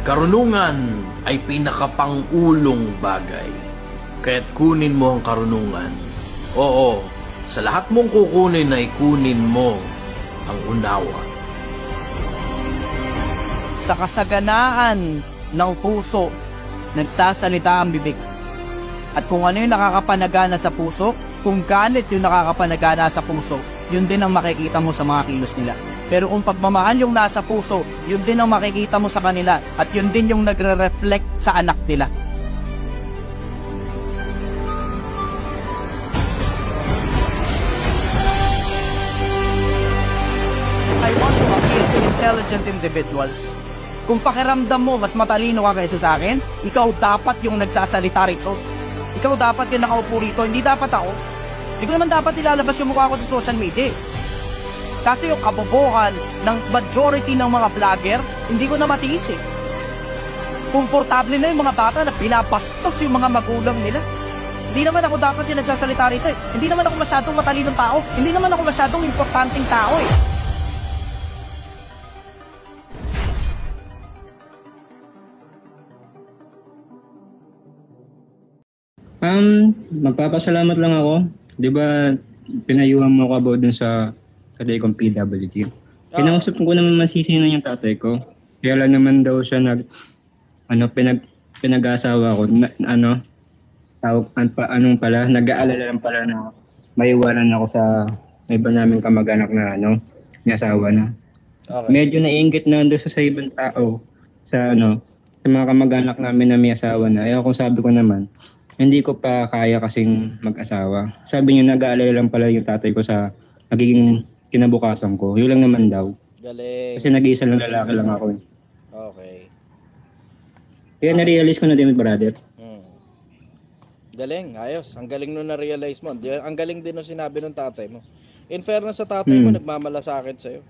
Karunungan ay pinakapangulong bagay. Kaya't kunin mo ang karunungan. Oo, sa lahat mong kukunin ay kunin mo ang unawa. Sa kasaganaan ng puso, nagsasalita ang bibig. At kung ano yung nakakapanagana sa puso, kung galit yung nakakapanagana sa puso, yun din ang makikita mo sa mga kilos nila. Pero kung pagmamahal yung nasa puso, yun din ang makikita mo sa kanila at yun din yung nagre-reflect sa anak nila. I want to appeal to intelligent individuals. Kung pakiramdam mo mas matalino ka kaysa sa akin, ikaw dapat yung nagsasalita rito. Ikaw dapat yung nakaupo rito, hindi dapat ako. Hindi ko naman dapat ilalabas yung mukha ko sa social media. Kasi yung kabobohan ng majority ng mga vlogger, hindi ko na matiis eh. Komportable na yung mga bata na pinapastos yung mga magulang nila. Hindi naman ako dapat yung nagsasalita rito eh. Hindi naman ako masyadong matalinong tao. Hindi naman ako masyadong importanteng tao eh. Magpapasalamat lang ako. 'Di ba, pinayuhan mo ako about dun sa tatay kong PWG. Kinausap ko naman masisi na yung tatay ko. Kaya lang naman daw siya pinag-asawa ko nag-aalala lang pala na maiwanan ako sa iba naming kamag-anak na may asawa na. Okay. Medyo naiinggit na doon sa ibang tao sa mga kamag-anak namin na may asawa na. Kung sabi ko naman, hindi ko pa kaya kasing mag-asawa. Sabi niya, nag-aalala lang pala yung tatay ko sa magiging kinabukasan ko. Yun lang naman daw. Galing. Kasi nag-iisa lang lalaki lang ako. Okay. Kaya na-realize ko na din, brother. Galing, ayos. Ang galing nun na-realize mo. Ang galing din nung sinabi ng tatay mo. In fairness sa tatay mo, nagmamalasakit sa'yo.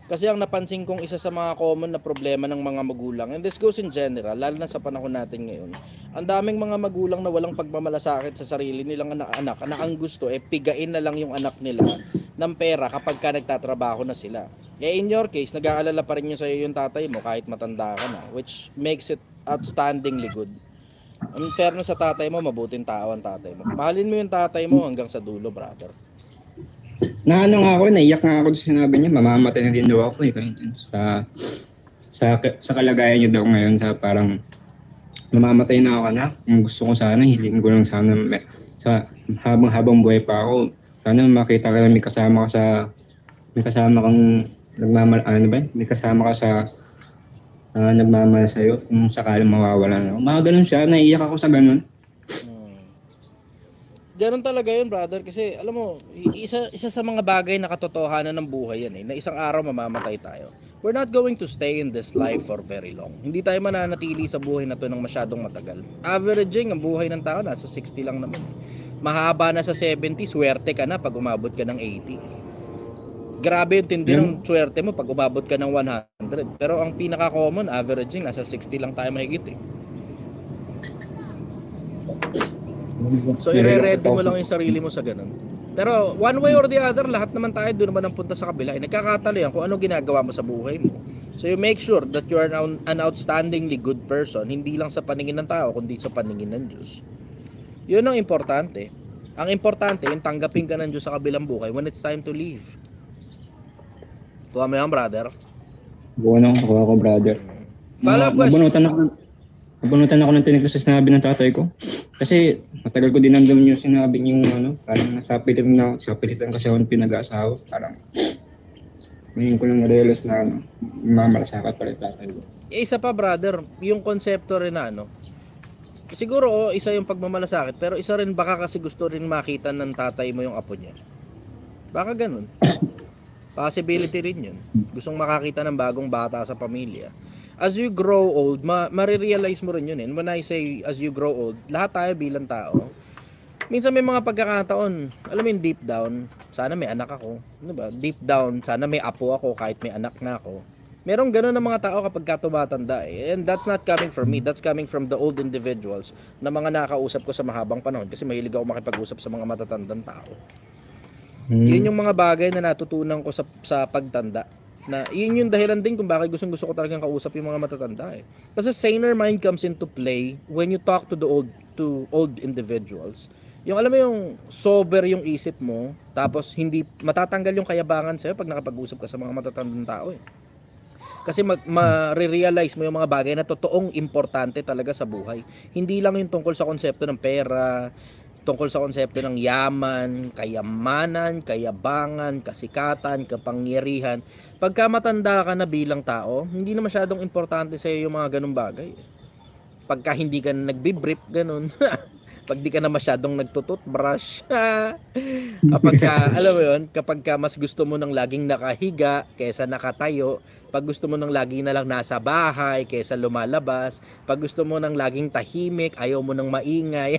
Kasi ang napansin kong isa sa mga common na problema ng mga magulang, and this goes in general, lalo na sa panahon natin ngayon, ang daming mga magulang na walang pagmamalasakit sa sarili nilang anak na ang gusto pigain na lang yung anak nila ng pera kapag ka nagtatrabaho na sila. In your case, nag-aalala pa rin yung sa'yo yung tatay mo kahit matanda ka na, which makes it outstandingly good. In fairness sa tatay mo, mabuting tao ang tatay mo. Mahalin mo yung tatay mo hanggang sa dulo, brother. Naiyak nga ako sa sinabi niya, mamamatay na din daw ako sa kalagayan niya daw ngayon, sa parang mamamatay na ako na. Kung gusto ko sana, hiling ko lang sana sa habang buhay pa ako. Sana makita ka na may kasama kang may kasama ka sa nagmamahal sa'yo kung sakaling mawawala na ako. Mga ganun siya, naiyak ako sa ganun. Ganun talaga yun, brother, kasi alam mo, isa sa mga bagay na katotohanan ng buhay yan na isang araw mamamatay tayo. We're not going to stay in this life for very long. Hindi tayo mananatili sa buhay na to ng masyadong matagal. Averaging ang buhay ng tao nasa 60 lang naman. Mahaba na sa 70, swerte ka na pag umabot ka ng 80. Grabe yung tindi ng swerte mo pag umabot ka ng 100. Pero ang pinaka-common, averaging, nasa 60 lang tayo mahigit eh. So i-ready mo lang yung sarili mo sa ganun. Pero one way or the other, lahat naman tayo doon naman ang punta sa kabila. Nagkakatalo yan kung ano ginagawa mo sa buhay mo. So you make sure that you are an outstandingly good person, hindi lang sa paningin ng tao, kundi sa paningin ng Diyos. Yun ang importante. Ang importante, yung tanggapin ka ng Diyos sa kabilang buhay when it's time to leave. Kuha mo yan, brother. Kuha ko, brother. Follow-up question. Nabunutan ako ng tinig sa sinabi ng tatay ko. Kasi matagal ko dinamdam yung sinabi yung parang napilitan kasi ako ng pinag-aasawa. Parang ngayon ko lang na-realize na mamalasakit pala yung tatay ko. Isa pa, brother, yung konsepto rin na siguro isa yung pagmamalasakit, pero isa rin baka kasi gusto rin makita ng tatay mo yung apo niya. Baka ganun. Possibility rin yun. Gustong makakita ng bagong bata sa pamilya. As you grow old, marirealize mo rin yun. And when I say as you grow old, lahat tayo bilang tao, minsan may mga pagkakataon, alam mo yung deep down, sana may anak ako. Ano ba? Deep down, sana may apo ako kahit may anak na ako. Merong gano'n ng mga tao kapag tumatanda eh. And that's not coming from me. That's coming from the old individuals na mga nakausap ko sa mahabang panahon. Kasi mahilig ako makipag-usap sa mga matatandang tao. Yun yung mga bagay na natutunan ko sa pagtanda. Na yun yung dahilan din kung bakit gusto ko talagang kausap yung mga matatanda eh. Kasi saner mind comes into play when you talk to old individuals. Yung alam mo yung sober yung isip mo, tapos hindi matatanggal yung kayabangan sa'yo pag nakapag-usap ka sa mga matatandang tao eh. Kasi ma-realize mo yung mga bagay na totoong importante talaga sa buhay. Hindi lang yung tungkol sa konsepto ng pera, tungkol sa konsepto ng yaman, kayamanan, kayabangan, kasikatan, kapangyarihan. Pagka matanda ka na bilang tao, hindi na masyadong importante sa'yo yung mga ganung bagay. Pagka hindi ka na nagbibrip, ganun. Pag di ka na masyadong nagtututbrush. Kapag alam mo yun, kapag mas gusto mo ng laging nakahiga kaysa nakatayo, pag gusto mo ng laging na lang nasa bahay kaysa lumalabas, pag gusto mo ng laging tahimik, ayaw mo ng maingay.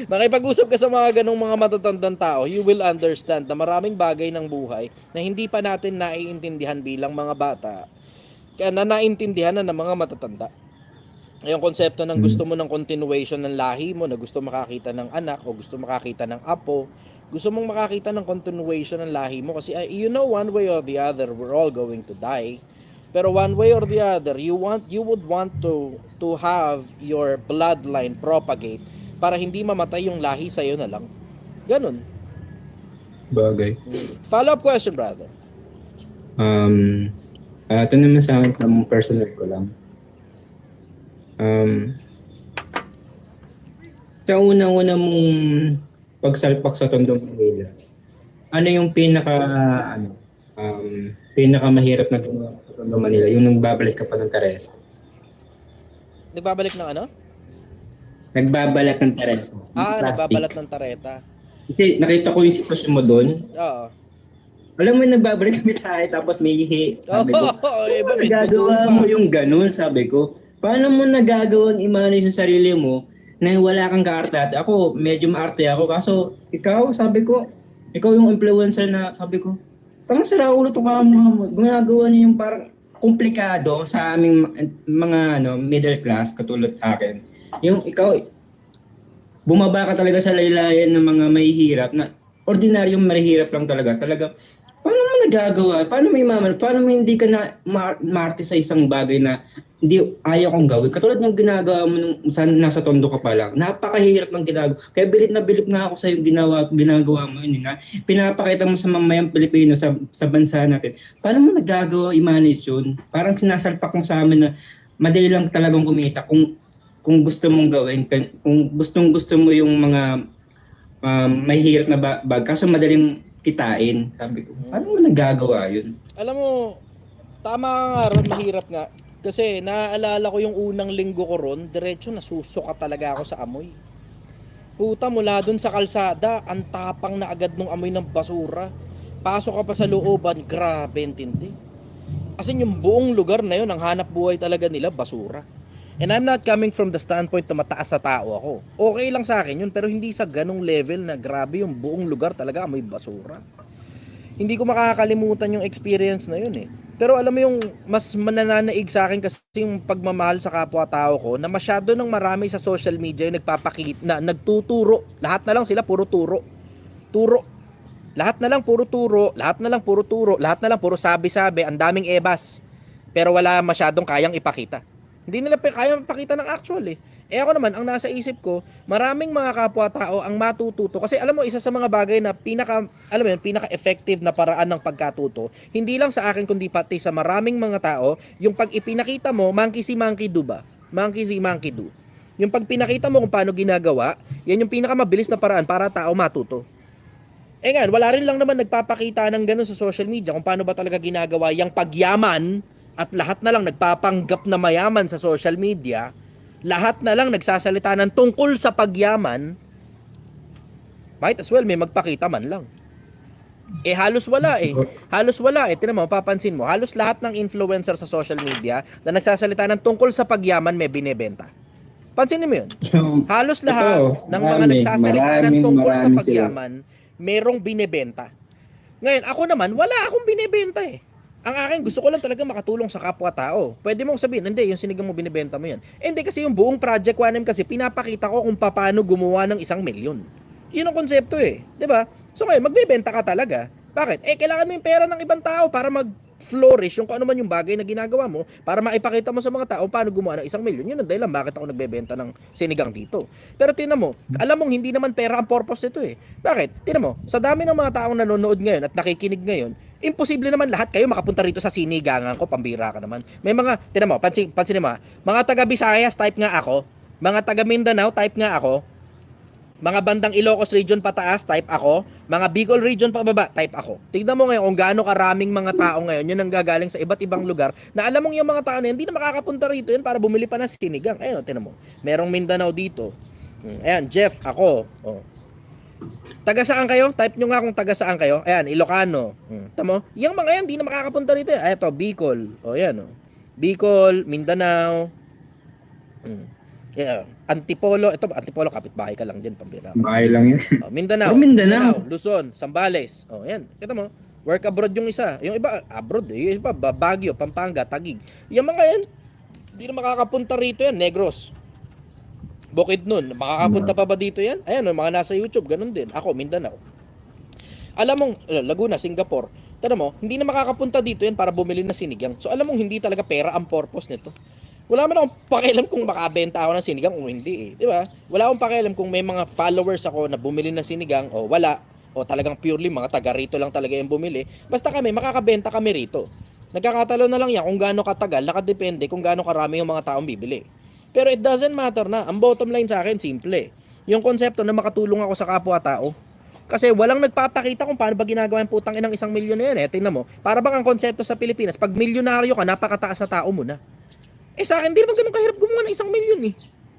Makipag-usap ka sa mga ganong mga matatandang tao, you will understand na maraming bagay ng buhay na hindi pa natin naiintindihan bilang mga bata, kaya na naintindihan na ng mga matatanda. Yung konsepto ng gusto mo ng continuation ng lahi mo, na gusto makakita ng anak o gusto makakita ng apo, gusto mong makakita ng continuation ng lahi mo kasi you know one way or the other we're all going to die. Pero one way or the other, you would want to have your bloodline propagate para hindi mamatay yung lahi sa'yo na lang. Ganun. Bagay. Follow-up question, brother. Ito naman sa akin, personal ko lang. Sa unang-una mong pagsalpak sa Tondo, Manila, ano yung pinakamahirap na sa Tondo, Manila? Yung nagbabalik ka pa ng Teresa. Nagbabalik ng ano? Nagbabalat ng Teresa. Nagbabalat ng tareta. Kasi nakita ko yung sitwasyon mo doon. Oo. Alam mo, nagbabalik kami tayo tapos may ihi. Sabi ko, bakit nagagawa mo yung ganun, sabi ko. Paano mo nagagawang i-manage yung sarili mo na wala kang kaarte? Ako, medyo maarte ako. Kaso, ikaw, sabi ko, ikaw yung influencer na, sabi ko, tama sira ulo to ka mo. Gumagawa niyo yung parang komplikado sa aming mga middle class, katulad sa akin. Yung ikaw, bumaba ka talaga sa laylayan ng mga mahihirap na ordinaryong mahihirap lang talaga. Paano mo nagagawa? Paano mo hindi ka na maarte sa isang bagay na hindi ayaw kong gawin? Katulad ng ginagawa mo nung nasa Tondo ka pa lang. Napakahirap ng ginagawa. Kaya bilip na bilip nga ako sa yung ginagawa mo yun. Pinapakita mo sa mamayang Pilipino sa bansa natin. Paano mo nagagawa i-manage yun? Parang sinasalpak mo sa amin na madali lang talagang kumita kung gusto mong gawin. Kung gusto mo yung mga mahihirap na bag. Kaso madaling kitain. Sabi ko, paano mo nagagawa yun? Alam mo, tama ka nga ron, mahirap nga. Kasi naaalala ko yung unang linggo ko ron, diretso nasusuka talaga ako sa amoy. Puta, mula dun sa kalsada, ang tapang na agad nung amoy ng basura. Pasok ka pa sa looban, grabe intindi. Kasi yung buong lugar na yun, ang hanap buhay talaga nila, basura. And I'm not coming from the standpoint na mataas na tao ako. Okay lang sa akin yun, pero hindi sa ganong level na grabe yung buong lugar talaga amoy basura. Hindi ko makakalimutan yung experience na yun eh. Pero alam mo yung mas manananaig sa akin kasi yung pagmamahal sa kapwa-tao ko na masyado nang marami sa social media yung nagpapakita na nagtuturo. Lahat na lang sila puro turo. Turo. Lahat na lang puro turo, lahat na lang puro turo, lahat na lang puro sabi-sabi, ang daming ebas. Pero wala masyadong kayang ipakita. Hindi nila kayang ipakita ng actual eh. Ako naman, ang nasa isip ko, maraming mga kapwa-tao ang matututo. Kasi alam mo, isa sa mga bagay na pinaka-effective na paraan ng pagkatuto, hindi lang sa akin kundi pati sa maraming mga tao, yung pag ipinakita mo, monkey see monkey do ba? Monkey see monkey do. Yung pag pinakita mo kung paano ginagawa, yan yung pinakamabilis na paraan para tao matuto. Ngayon, wala rin lang naman nagpapakita ng ganun sa social media kung paano ba talaga ginagawa yung pagyaman at lahat na lang nagpapanggap na mayaman sa social media. Lahat na lang nagsasalita ng tungkol sa pagyaman, might as well may magpakita man lang. Halos wala eh. Halos wala eh. Tingnan mo, papansin mo, halos lahat ng influencer sa social media na nagsasalita ng tungkol sa pagyaman may binebenta. Pansinin mo yun. Halos lahat ng mga nagsasalita ng tungkol sa pagyaman, merong binebenta. Ngayon, ako naman, wala akong binebenta eh. Ang akin, gusto ko lang talaga makatulong sa kapwa-tao. Pwede mong sabihin, hindi, yung sinigang mo binibenta mo yan. Hindi kasi yung buong Project 1M kasi pinapakita ko kung paano gumawa ng 1 milyon. Yun ang konsepto eh. 'Di ba? So ngayon, magbebenta ka talaga. Bakit? Kailangan mo yung pera ng ibang tao para flourish yung kung ano man yung bagay na ginagawa mo para maipakita mo sa mga tao paano gumawa ng 1 milyon. Yun ang dahilan bakit ako nagbebenta ng sinigang dito. Pero tingnan mo, alam mong hindi naman pera ang purpose nito eh. Bakit? Tingnan mo, sa dami ng mga taong nanonood ngayon at nakikinig ngayon, imposible naman lahat kayo makapunta rito sa sinigangan ko, pambira ka naman. May mga, tingnan mo, pansinin mo, mga taga Visayas type nga ako, mga taga Mindanao type nga ako, mga bandang Ilocos region pataas, type ako. Mga Bicol region pababa, type ako. Tignan mo ngayon kung gaano karaming mga tao ngayon yun ang gagaling sa iba't ibang lugar na alam mong yung mga tao na hindi na makakapunta rito yun para bumili pa ng sinigang. Ayun, tingnan mo. Merong Mindanao dito. Ayan, Jeff, ako. Oh. Taga saan kayo? Type nyo nga kung taga saan kayo. Ayan, Ilocano. Tamo? Yung mga yan, hindi na makakapunta rito. Ay, ito, Bicol. O, yan. Oh. Bicol, Mindanao. Yeah. Antipolo, ito Antipolo kapitbahay ka lang diyan, pambira. Bahay lang yan. Mindanao, Mindanao. Luzon, Zambales. Oh, yan. Kita mo, work abroad yung isa. Yung iba abroad, yung iba Baguio, Pampanga, Taguig. Yung mga yan, hindi na makakapunta rito yan, Negros. Bukidnon, makakapunta pa ba dito yan? Ayan, mga nasa YouTube, ganun din. Ako, Mindanao. Alam mong, Laguna, Singapore. Tada mo, hindi na makakapunta dito yan para bumili ng sinigang. So alam mong hindi talaga pera ang purpose nito. Wala man akong pakialam kung makabenta ako ng sinigang o hindi eh. Di ba? Wala akong pakialam kung may mga followers ako na bumili ng sinigang o wala. O talagang purely mga taga rito lang talaga yung bumili. Basta kami, makakabenta kami rito. Nagkakatalo na lang yan kung gaano katagal, nakadepende kung gaano karami yung mga taong bibili. Pero it doesn't matter na. Ang bottom line sa akin, simple. Yung konsepto na makatulong ako sa kapwa-tao. Kasi walang nagpapakita kung paano ba ginagawa yung putang inang 1 milyon na yan eh. Tingnan mo, para bang ang konsepto sa Pilipinas, pag milyonaryo ka, napakataas na tao mo na. Eh sa akin, di naman ganun kahirap gumawa ng 1 milyon eh.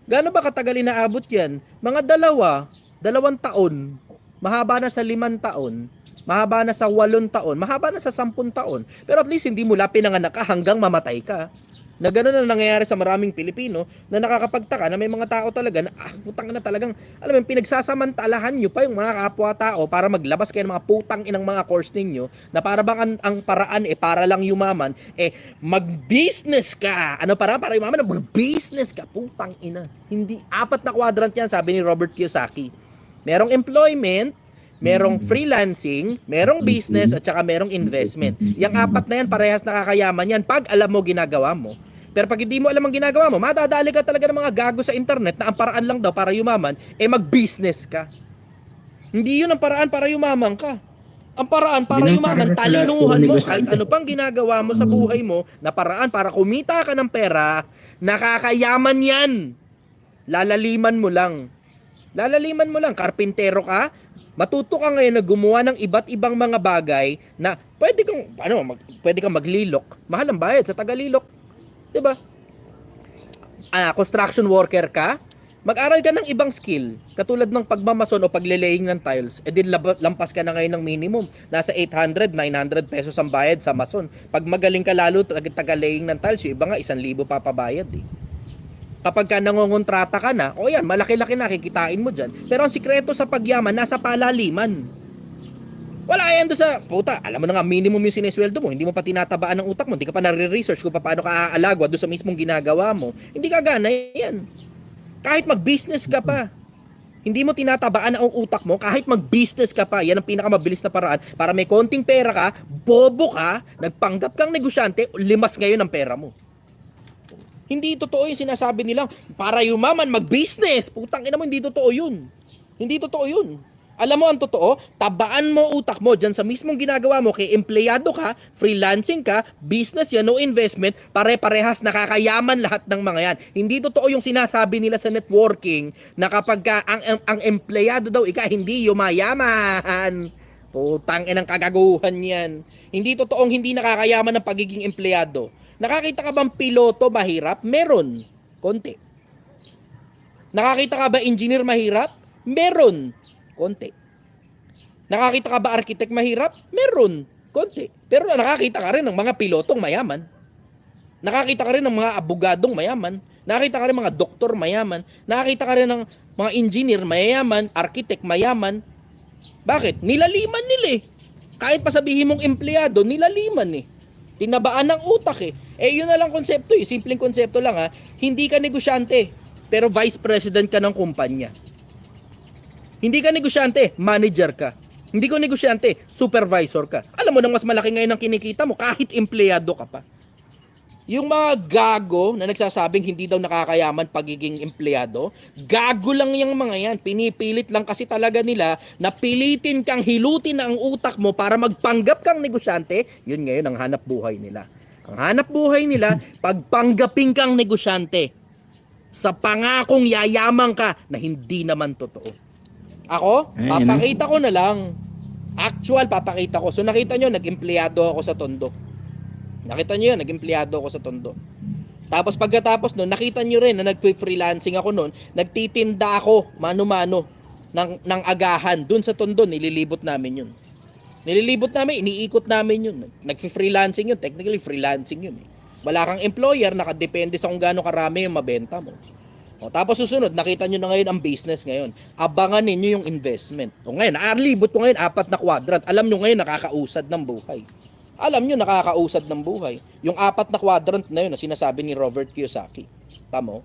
Gaano ba katagal inaabot yan? Mga 2 taon, mahaba na sa 5 taon, mahaba na sa 8 taon, mahaba na sa 10 taon. Pero at least hindi mula pinanganak ka hanggang mamatay ka. Na gano'n na nangyayari sa maraming Pilipino na nakakapagtaka na may mga tao talaga na putang na talagang, alam mo, pinagsasamantalahan nyo pa yung mga kapwa-tao para maglabas kayo ng mga putang inang mga course ninyo na para bang ang paraan para lang yumaman, mag-business ka. Ano para yumaman? Mag-business ka. Putang ina. Hindi, 4 na quadrant yan, sabi ni Robert Kiyosaki. Merong employment, merong freelancing, merong business, at saka merong investment. Yung 4 na yan, parehas nakakayaman yan pag alam mo ginagawa mo. Pero pag hindi mo alam ang ginagawa mo, madadali ka talaga ng mga gago sa internet na ang paraan lang daw para yumaman, mag-business ka. Hindi yun ang paraan para yumaman ka. Ang paraan para yumaman, talinuhan mo kahit ano pang ginagawa mo sa buhay mo na paraan para kumita ka ng pera, nakakayaman yan. Lalaliman mo lang. Lalaliman mo lang. Karpintero ka, matuto ka ngayon na gumawa ng iba't ibang mga bagay na pwede kang maglilok. Mahal ang bayad sa tagalilok. 'Di ba? Construction worker ka, mag-aral ka ng ibang skill, katulad ng pagmamason o pagle-laying ng tiles. Lampas ka na ngayon ng minimum. Nasa 800, 900 pesos ang bayad sa mason. Pag magaling ka lalo taga-laying ng tiles, yung iba nga 1,000 papabayad eh. Kapag ka nangongontrata ka na, yan, malaki-laki na, kikitain mo dyan. Pero ang sikreto sa pagyaman, nasa palaliman. Wala yan doon sa, puta, alam mo na nga, minimum yung sinesweldo mo, hindi mo pa tinatabaan ng utak mo, hindi ka pa nare-research kung paano ka aalagwa doon sa mismong ginagawa mo, hindi ka gana yan. Kahit mag-business ka pa, hindi mo tinatabaan ang utak mo, kahit mag-business ka pa, yan ang pinakamabilis na paraan, para may konting pera ka, bobo ka, nagpanggap kang negosyante, limas ngayon ang pera mo. Hindi totoo yung sinasabi nilang para yumaman mag-business. Putang ina mo, hindi totoo yun. Hindi totoo yun. Alam mo ang totoo, tabaan mo utak mo dyan sa mismong ginagawa mo, kay empleyado ka, freelancing ka, business yan, no investment, pare-parehas nakakayaman lahat ng mga yan. Hindi totoo yung sinasabi nila sa networking na kapag ang empleyado daw hindi yumayaman. Putang inang kagaguhan yan. Hindi totoong hindi nakakayaman ng pagiging empleyado. Nakakita ka bang piloto mahirap? Meron. Konti. Nakakita ka ba engineer mahirap? Meron. Konti. Nakakita ka ba architect mahirap? Meron. Konti. Pero nakakita ka rin ng mga pilotong mayaman. Nakakita ka rin ng mga abogadong mayaman. Nakakita ka rin ng mga doktor mayaman. Nakakita ka rin ng mga engineer mayaman, architect mayaman. Bakit? Nilaliman nila eh. Kahit pa sabihin mong empleyado, nilaliman eh. Tinabaan ng utak eh. Yun na lang konsepto eh. Simpleng konsepto lang ha. Hindi ka negosyante, pero vice president ka ng kumpanya. Hindi ka negosyante, manager ka. Hindi ko negosyante, supervisor ka. Alam mo nang mas malaki ngayon ang kinikita mo kahit empleyado ka pa. Yung mga gago na nagsasabing hindi daw nakakayaman pagiging empleyado, gago lang yung mga yan. Pinipilit lang kasi talaga nila na pilitin kang hilutin ang utak mo para magpanggap kang negosyante. Yun ngayon ang hanap buhay nila. Ang hanap buhay nila, pagpanggapin kang negosyante sa pangakong yayaman ka na hindi naman totoo. Ako, papakita ko na lang. Actual, papakita ko. So nakita nyo, nag-empleyado ako sa Tondo. Nakita nyo yun, nag-empleyado ako sa Tondo. Tapos pagkatapos nun, nakita nyo rin na nag-freelancing ako nun, nagtitinda ako, mano-mano, ng agahan. Dun sa Tondo, nililibot namin yun. Nililibot namin, iniikot namin yun. Nag-freelancing yun, technically freelancing yun. Wala kang employer, nakadepende sa kung gaano karami yung mabenta mo. O, tapos susunod, nakita nyo na ngayon ang business ngayon. Abangan ninyo yung investment. O ngayon, libot ko ngayon, 4 na quadrant. Alam nyo ngayon, nakakausad ng buhay. Alam nyo, nakakausad ng buhay. Yung 4 na quadrant na yun na sinasabi ni Robert Kiyosaki. Tamo?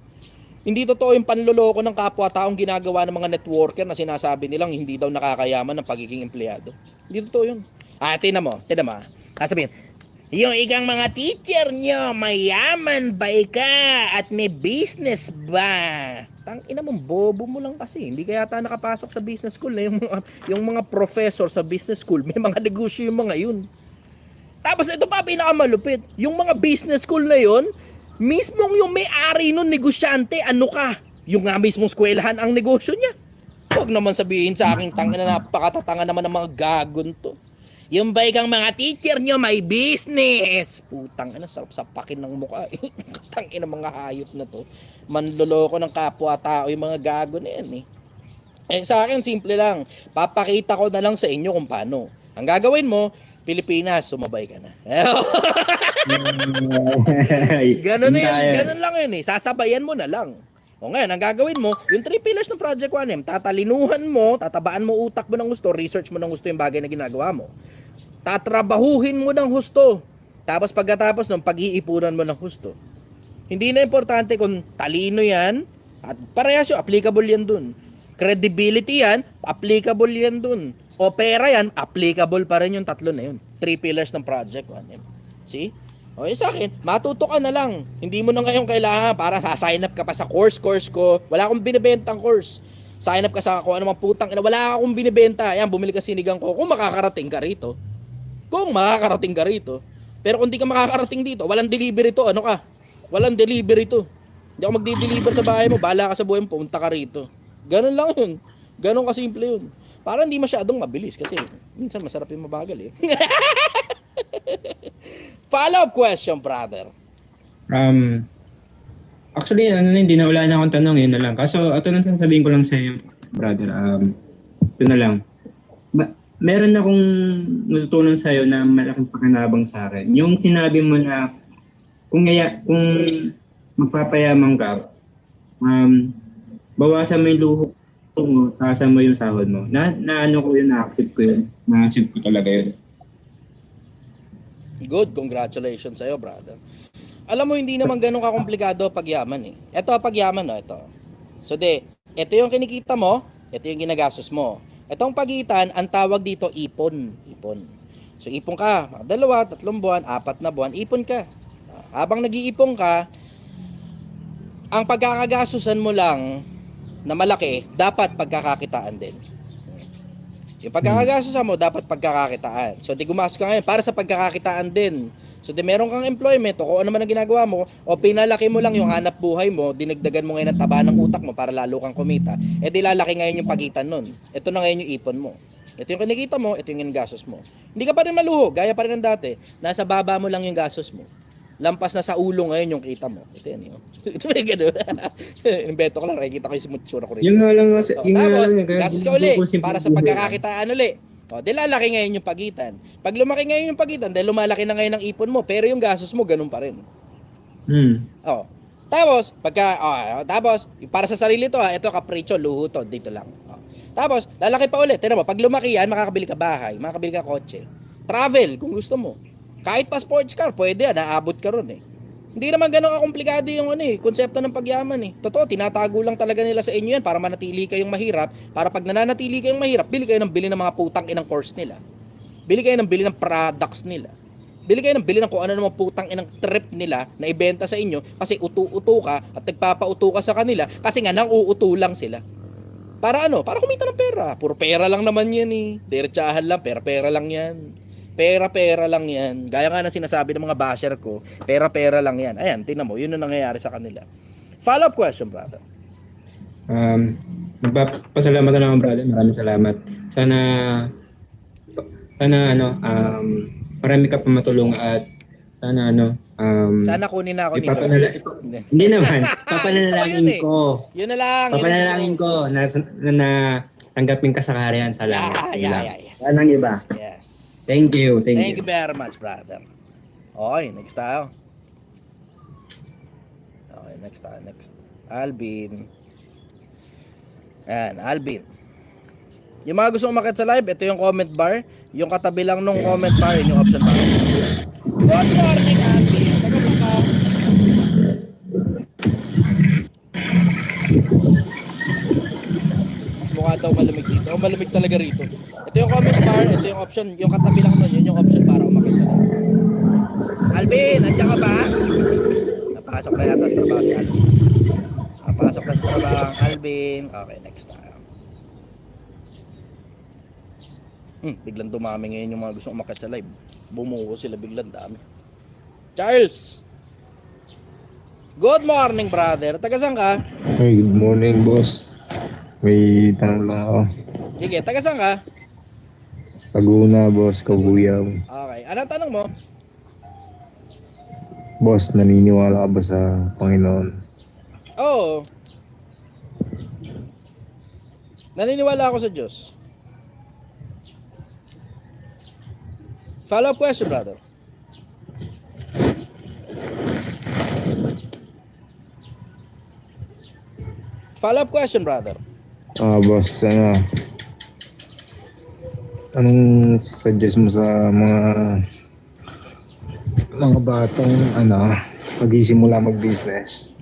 Hindi totoo yung panloloko ng kapwa-taong ginagawa ng mga networker na sinasabi nilang hindi daw nakakayaman ng pagiging empleyado. Hindi totoo yun. Tinan mo. Sasabihin, yung ikang mga teacher nyo, mayaman ba ika at may business ba? Tangina mong bobo mo lang kasi. Hindi kaya ta nakapasok sa business school na yung mga professor sa business school, may mga negosyo yung mga yun. Tapos ito pa pinakamalupit, yung mga business school na yun, mismong yung may-ari nun negosyante, ano ka? Yung nga mismong eskwelahan ang negosyo niya. Huwag naman sabihin sa akin, tangina napakatatanga naman ng mga gagon to. Yung ba ikang mga teacher nyo may business? Putang ina, sarap sapakin ng mukha. Tangina mga hayop na to. Manloloko ng kapwa-tao yung mga gago na yan sa akin, simple lang. Papakita ko na lang sa inyo kung paano. Ang gagawin mo, Pilipinas, sumabay ka na. Ganun na yan. Ganun lang yun Sasabayan mo na lang. O ngayon, ang gagawin mo, yung 3 pillars ng Project 1M, tatalinuhan mo, tatabaan mo utak mo ng gusto, research mo ng gusto yung bagay na ginagawa mo. Tatrabahuhin mo ng husto. Tapos pagkatapos ng pag-iipunan mo ng husto. Hindi na importante kung talino yan, at parehas yung applicable yan dun. Credibility yan, applicable yan dun. Opera yan, applicable pa rin yung 3 na yun. 3 pillars ng Project 1M. See? O sa akin, matuto ka na lang. Hindi mo na ngayon kailangan para sign up ka pa sa course ko. Wala akong binibentang course. Sign up ka sa kung anumang putang ina. Wala akong binibenta. Ayan, bumili ka sinigang ko. Kung makakarating ka rito. Pero kung di ka makakarating dito, walang delivery to. Ano ka? Walang delivery to. Hindi ako magdi-deliver sa bahay mo. Bahala ka sa buhay mo, pumunta ka rito. Ganun lang yun. Ganun kasimple yun. Para hindi masyadong mabilis kasi minsan masarap yung mabagal Follow-up question, brother. Actually, hindi na wala na akong tanong, yun na lang. Kaso, ito lang sabihin ko lang sa iyo, brother. Ito na lang. Meron akong natutunan sa iyo na malaking pakinabang sa akin. Yung sinabi mo na kung magpapayaman ka, bawasan mo yung luho mo, taasan mo yung sahod mo. Na-ano ko yun, na-active ko yun. Na-achieve ko talaga yun. Good, congratulations sa'yo, brother. Alam mo, hindi naman ganun kakomplikado pagyaman Ito, pagyaman, ito. So, ito yung kinikita mo, ito yung ginagastos mo. Itong pagitan, ang tawag dito, ipon. So, ipon ka, 2, 3 buwan, 4 na buwan, ipon ka. Habang nag-iipon ka, ang pagkakagastusan mo lang na malaki, dapat pagkakakitaan din. Yung pagkakagastusan mo, dapat pagkakakitaan. So, gumastos ka ngayon para sa pagkakakitaan din. So, meron kang employment o kung ano man ang ginagawa mo, o pinalaki mo lang yung hanap buhay mo, dinagdagan mo ngayon ang taba ng utak mo para lalo kang kumita, lalaki ngayon yung pagitan nun. Ito na ngayon yung ipon mo. Ito yung kinikita mo, ito yung gastos mo. Hindi ka pa rin maluho, gaya pa rin ng dati. Nasa baba mo lang yung gastos mo. Lampas na sa ulo ngayon yung kita mo. Ito yan yun. Ito may gano'n. Invento ko lang, nakikita ko yung sumutsura ko rin. Yung nga lang kasi, tapos, gastos ka uli para sa pagkakakitaan uli. Lalaki ngayon yung pagitan. Pag lumaki ngayon yung pagitan, dahil lumalaki na ngayon ang ipon mo, pero yung gastos mo, ganun pa rin. Tapos, tapos, para sa sarili to ito kapricho, luho to, dito lang. Tapos, lalaki pa ulit. Tignan mo, pag lumaki yan, makakabili ka bahay, makakabili ka kotse. Travel, kung gusto mo. Kahit pa sports car, pwede yan, naabot ka ron Hindi naman ganun kakomplikado yung konsepto ng pagyaman eh. Totoo, tinatago lang talaga nila sa inyo yan para manatili kayong mahirap. Para pag nananatili kayong mahirap, bili kayo ng mga putang inang course nila. Bili kayo ng products nila. Bili kayo ng kung ano naman putang inang trip nila na ibenta sa inyo kasi utu-uto ka at nagpapauto ka sa kanila kasi nga nang uuto lang sila. Para Para kumita ng pera. Puro pera lang naman yan eh. Diretsahan lang, pera lang yan. Pera lang yan. Gaya nga ng sinasabi ng mga basher ko, pera lang yan. Ayan, tingnan mo, yun ang nangyayari sa kanila. Follow-up question, brother. Magpapasalamat na naman, brother. Maraming salamat. Sana marami ka pa matulong at sana sana kunin na ako nito. Hindi naman. Papanalangin ko. Yun na lang. Papanalangin ko na tanggapin ka sa kaharian sa langit. Yes. Anong iba? Yes. Thank you very much, brother. Okay, next tayo. Okay, next. Alvin. Ayan, Alvin. Yung mga gusto umakyat sa live, ito yung comment bar. Yung katabi lang nung comment bar, yun yung option bar. Good morning, Alvin. Tagasang ka? Mukha daw malamig dito. O, malamig talaga rito. Ito yung comment bar, ito yung option. Yung katabi lang nun, yun yung option para umakyat sa live. Alvin, nandiyan ka ba? Napasok na yata sa trabaho si Alvin. Napasok na sa trabaho ang Alvin. Okay, next tayo. Biglang dumami ngayon yung mga gustong umakyat sa live. Bumuo sila biglang dami. Charles! Good morning, brother. Tagasang ka? Hey, good morning, boss. May tanong lang ako. Sige, tagasang ka? Laguna, boss, Kabuyaw. Okay, anong tanong mo? Boss, naniniwala ka ba sa Panginoon? Oo. Naniniwala ako sa Diyos. Follow-up question, brother. Follow-up question, brother. Boss, anong suggest mo sa mga batang magsisimula mag-business?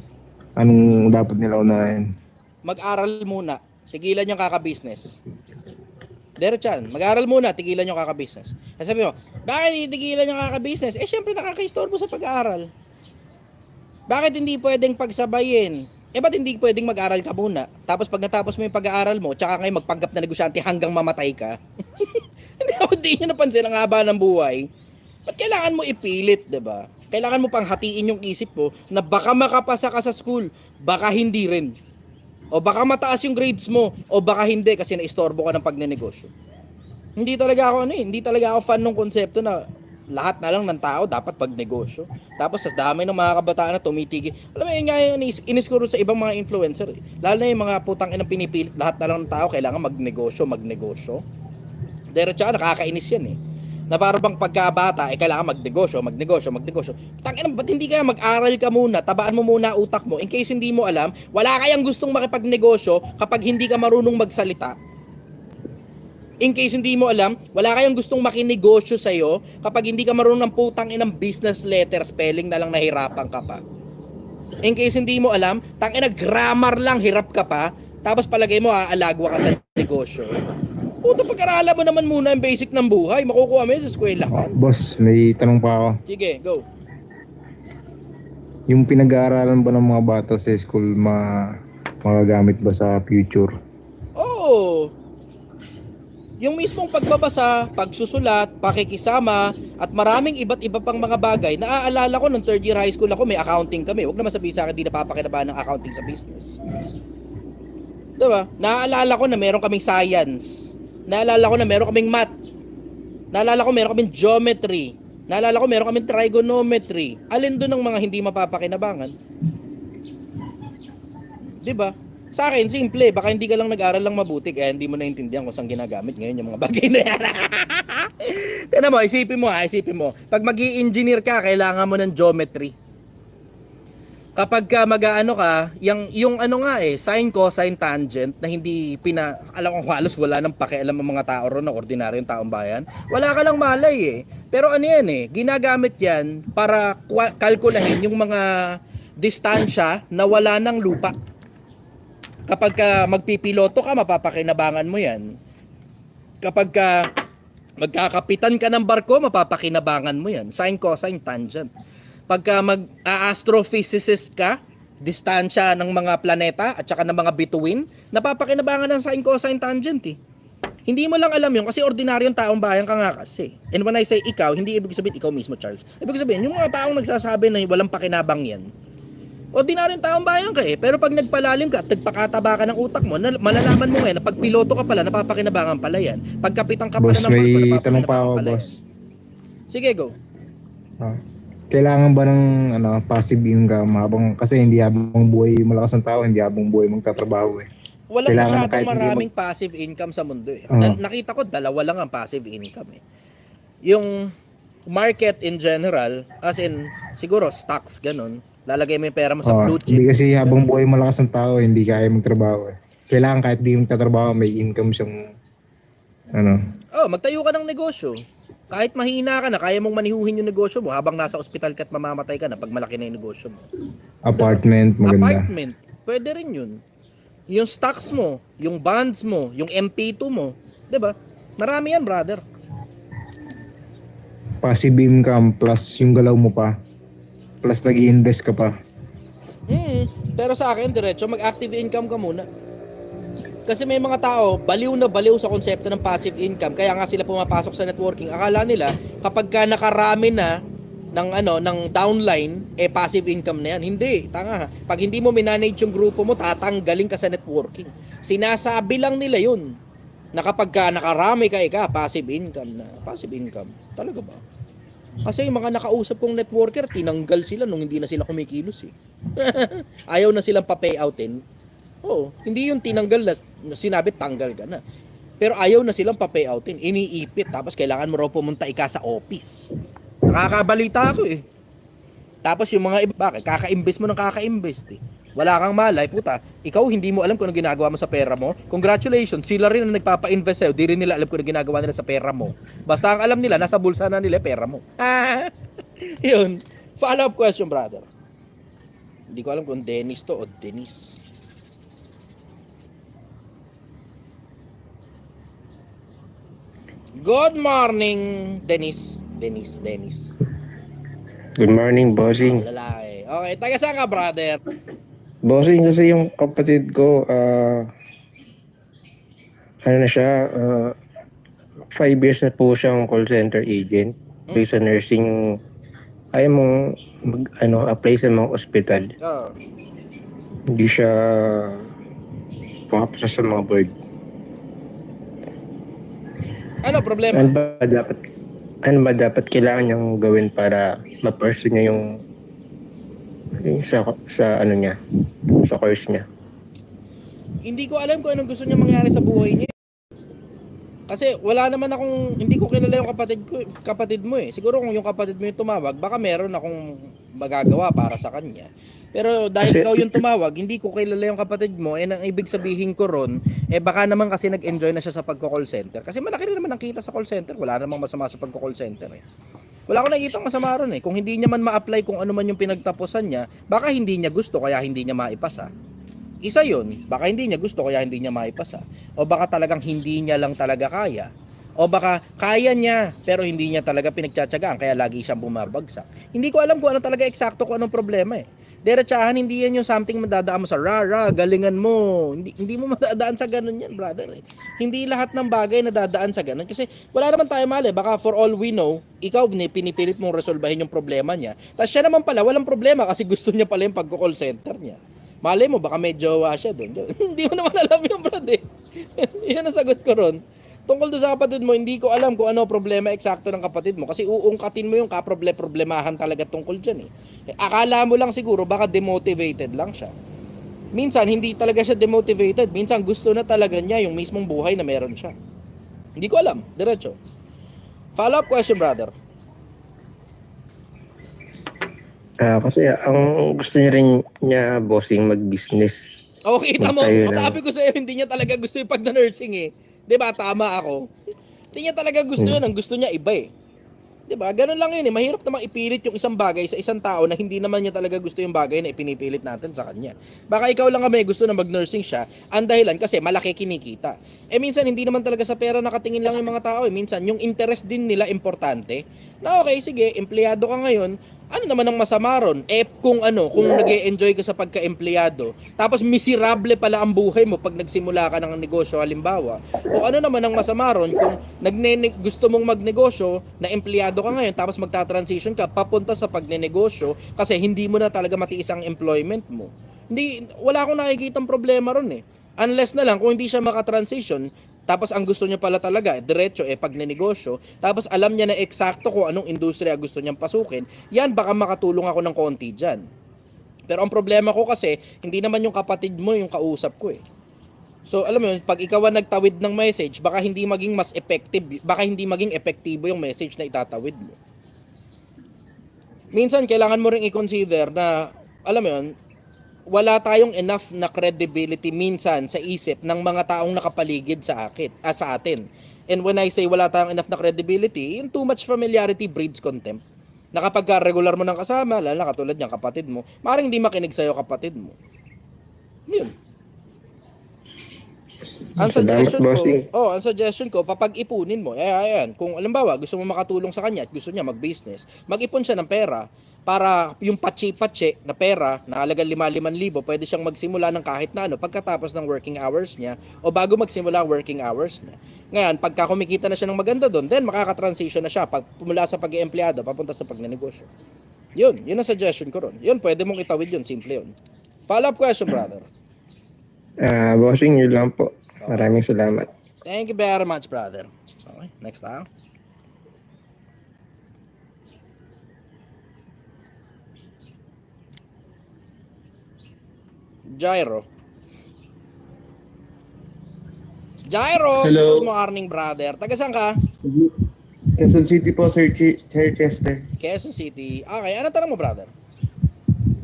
Anong dapat nila unahin? Mag-aral muna. Tigilan yung kaka-business. Diretsan, mag-aral muna, tigilan yung kaka-business. Kasi sabi mo, bakit tigilan yung kaka-business? Syempre nakaka-istorbo sa pag-aaral. Bakit hindi pwedeng pagsabayin? Ba't hindi pwedeng mag-aral ka muna? Tapos pag natapos mo yung pag-aaral mo, tsaka ngayon magpanggap na negosyante hanggang mamatay ka? Hindi nyo napansin ang haba ng buhay. Ba't kailangan mo ipilit, diba? Kailangan mo pang hatiin yung isip mo na baka makapasa ka sa school, baka hindi rin. O baka mataas yung grades mo, o baka hindi kasi naistorbo ka ng pagnenegosyo. Hindi talaga ako fan ng konsepto na lahat na lang ng tao dapat pagnegosyo. Tapos sa dami ng mga kabataan na tumitigil. Alam mo yun nga yung iniskuro sa ibang mga influencer. Lalo na yung mga putang inang pinipilit lahat na lang ng tao kailangan magnegosyo. Diretso ka, nakakainis yan eh. Na para bang pagkabata kailangan magnegosyo. Tangina, ba't hindi kaya mag-aral ka muna, tabaan mo muna utak mo in case hindi mo alam, wala kayang gustong makipagnegosyo kapag hindi ka marunong magsalita. In case hindi mo alam, wala kayang gustong makinegosyo sa'yo kapag hindi ka marunong ng putang inang business letter, spelling na lang nahirapan ka pa. In case hindi mo alam, tangina grammar lang hirap ka pa, tapos palagay mo aalagwa ka sa negosyo. Puto, pag-aralan mo naman muna yung basic ng buhay, makukuha mo yun sa eskwela ka. Boss, may tanong pa ako. Sige, go. Yung pinag-aaralan ba ng mga bata sa school magagamit ba sa future? Oo. Yung mismong pagbabasa, pagsusulat, pakikisama, at maraming iba't iba pang mga bagay. Naaalala ko nung 3rd year high school ako, may accounting kami. Huwag naman sabihin sa akin, di napapakinabahan ng accounting sa business. Diba? Naaalala ko na meron kaming science. Naalala ko na meron kaming math. Naalala ko meron kaming geometry. Naalala ko meron kaming trigonometry. Alin doon ang mga hindi mapapakinabangan? Diba? Sa akin, simple. Baka hindi ka lang nag-aral lang mabuti kaya hindi mo naintindihan kung saan ginagamit ngayon yung mga bagay na yan. Tignan mo, isipin mo. Pag mag-i-engineer ka, kailangan mo ng geometry. kapag ka mag-aano ka, yung ano nga sin, cosine, tangent na hindi alam ko halos wala nang pakialam ang mga tao ron na ordinaryong taong bayan. Wala ka lang malay eh. Pero ano yan ginagamit yan para kalkulahin yung mga distansya na wala ng lupa. Kapag ka magpipiloto ka, mapapakinabangan mo yan. Kapag ka magkakapitan ka ng barko, mapapakinabangan mo yan. Sine, cosine, tangent. Pagka mag-astrophysicist ka, distansya ng mga planeta at saka ng mga bituin, napapakinabangan ng sine, cosine, tangent eh. Hindi mo lang alam yun kasi ordinaryong taong bayan ka nga kasi. And when I say ikaw, hindi ibig sabihin ikaw mismo, Charles. Ibig sabihin, yung mga taong nagsasabi na walang pakinabang yan, ordinaryong taong bayan ka eh. Pero pag nagpalalim ka at nagpakataba ka ng utak mo, malalaman mo ngayon na pag piloto ka pala, napapakinabangan pala yan. Pag kapitan ka pala Boss, ng barko, may tanong pa napapakinabangan ako, pala yan. boss. Sige, go. Kailangan ba ng passive income kasi hindi habang buhay malakas ang tao, hindi habang buhay magtatrabaho eh. Walang Kailangan masyadong kahit hindi maraming passive income sa mundo eh. Oo. Nakita ko dalawa lang ang passive income eh. Yung market in general, as in siguro stocks ganun, lalagay mo yung pera mo sa blue chip. Hindi kasi habang buhay malakas ang tao, hindi kaya magtrabaho eh. Kailangan kahit di magtatrabaho, may income siyang Magtayo ka ng negosyo. Kahit mahina ka na, kaya mong manihuhin yung negosyo mo habang nasa ospital ka at mamamatay ka na pag malaki na yung negosyo mo. apartment, maganda. Apartment, pwede rin yun. Yung stocks mo, yung bonds mo, yung MP2 mo, 'di ba? Marami yan, brother. Passive income plus yung galaw mo pa. Plus nag-i-invest ka pa. Pero sa akin, diretso mag-active income ka muna. Kasi may mga tao, baliw na baliw sa konsepto ng passive income. Kaya nga sila pumapasok sa networking. Akala nila, kapag ka nakarami na ng downline, passive income na yan. Hindi, tanga. Pag hindi mo manage yung grupo mo, tatanggalin ka sa networking. Sinasabi lang nila yun. Na kapag ka nakarami ka, passive income na. Passive income. Talaga ba? Kasi yung mga nakausap kong networker, tinanggal sila nung hindi na sila kumikilos eh. Ayaw na silang pa-payoutin. Oo, hindi yung tinanggal na sinabi tanggal ka na. Pero ayaw na silang pa-payoutin, iniipit tapos kailangan mo raw pumunta sa office. Nakakabalita ako eh. Tapos yung mga iba, bakit? Kaka-invest mo ng kaka-invest eh. Wala kang malay, puta. Ikaw hindi mo alam kung ano ginagawa mo sa pera mo. Congratulations, sila rin ang nagpapa-invest sa'yo. Di rin nila alam kung ano ginagawa nila sa pera mo. Basta ang alam nila, nasa bulsa na nila pera mo. Yun. Follow-up question, brother. Hindi ko alam kung Dennis to o Dennis. Good morning, Dennis. Dennis. Good morning, bossing. Lalaki. Okay, taga saan ka, brother? Bossing, kasi yung kapatid ko, ano na siya, 5 years na po siyang call center agent. Based sa nursing, ayaw mong apply sa mga ospital. Hindi siya pumapasa sa mga board. Ano problema? Ano ba dapat kailangan niyang gawin para ma-pursue niya yung sa course niya? Hindi ko alam kung anong gusto niya mangyari sa buhay niya. Kasi wala naman hindi ko kilala yung kapatid mo eh. Siguro kung yung kapatid mo yung tumawag, baka meron akong magagawa para sa kanya. Pero dahil ikaw yung tumawag, hindi ko kilala yung kapatid mo, ang ibig sabihin ko ron, baka naman kasi nag-enjoy na siya sa pagko-call center. Kasi malaki rin naman ang kita sa call center, wala namang masama sa pagko-call center eh. Wala akong nakikita masama ron eh. Kung hindi niya man ma-apply kung ano man yung pinagtapusan niya, baka hindi niya gusto kaya hindi niya maipasa. Isa yun, baka hindi niya gusto kaya hindi niya maipasa. O baka talagang hindi niya lang talaga kaya. O baka kaya niya pero hindi niya talaga pinagtsatsagaan kaya lagi siyang bumabagsak. Hindi ko alam kung ano talaga eksakto kung anong problema eh. Diretsahan, hindi yan yung something madadaan mo sa galingan mo. Hindi mo madadaan sa ganun yan, brother. Eh. Hindi lahat ng bagay nadadaan sa ganun. Kasi wala naman tayo mali. Baka for all we know, ikaw pinipilit mong resolbahin yung problema niya. Tapos siya naman pala, walang problema kasi gusto niya pala yung pagko-call center niya. Malay mo, baka may jowa siya doon. Hindi mo naman alam yung brother. Yan ang sagot ko ron. Tungkol doon sa kapatid mo, hindi ko alam kung ano problema eksakto ng kapatid mo. Kasi uungkatin mo yung problemahan talaga tungkol dyan eh. Akala mo lang siguro baka demotivated lang siya. Minsan hindi talaga siya demotivated. Minsan gusto na talaga niya yung mismong buhay na meron siya. Hindi ko alam. Diretso. Follow up question, brother. Kasi ang gusto niya rin niya, bossing, mag-business. O, kita mo, Magtayo ng- sabi ko sa'yo, hindi niya talaga gusto yung pagna-nursing eh. Di ba, tama ako. Hindi niya talaga gusto yun, ang gusto niya iba eh. Di ba, ganun lang yun eh. Mahirap namang ipilit yung isang bagay sa isang tao na hindi naman niya talaga gusto yung bagay na ipinipilit natin sa kanya. Baka ikaw lang kami gusto na mag-nursing siya, ang dahilan kasi malaki kinikita. Minsan hindi naman talaga sa pera nakatingin lang yung mga tao eh. Minsan yung interest din nila importante. Na okay, sige, empleyado ka ngayon, ano naman ang masama ron? Kung nag-e-enjoy ka sa pagka-empleyado, tapos miserable pala ang buhay mo pag nagsimula ka ng negosyo halimbawa. O ano naman ang masama ron kung gusto mong magnegosyo, na empleyado ka ngayon, tapos magta-transition ka papunta sa pagnenegosyo kasi hindi mo na talaga matiis ang employment mo. Wala akong nakikitang problema ron eh. Unless na lang kung hindi siya maka-transition, tapos ang gusto niya pala talaga, diretso pagnenegosyo, tapos alam niya na eksakto kung anong industriya gusto niyang pasukin, yan baka makatulong ako ng konti dyan. Pero ang problema ko kasi, hindi naman yung kapatid mo yung kausap ko eh. So alam mo yun, pag ikaw ang nagtawid ng message, baka hindi maging mas effective, baka hindi maging epektibo yung message na itatawid mo. Minsan kailangan mo ring i-consider na, alam mo yun, wala tayong enough na credibility minsan sa isip ng mga taong nakapaligid sa atin. And when I say wala tayong enough na credibility, yung too much familiarity breeds contempt. Na kapag regular mo ng kasama, lalo na katulad niyang kapatid mo, maaaring hindi makinig sa'yo kapatid mo. Yun. Ang suggestion ko, papag-ipunin mo. Ayan, kung alimbawa, gusto mo makatulong sa kanya at gusto niya mag-business, mag-ipon siya ng pera para yung patsi-patsi na pera na halagang 5,000 pwede siyang magsimula ng kahit na ano pagkatapos ng working hours niya o bago magsimula ang working hours niya. Ngayon, pagka kumikita na siya ng maganda doon, then makaka-transition na siya mula sa pag-i-empleyado papunta sa pagnenegosyo. Yun ang suggestion ko ron. Yun, pwede mong itawid yun, simple yun. Follow-up question, brother. Bossing, yun lang po. Maraming salamat. Thank you very much, brother. Okay, next tayo. Jairo. Hello. Good morning, brother. Taga saan ka? Quezon City po, Sir Chester. Quezon City. Okay, ano tanong mo, brother?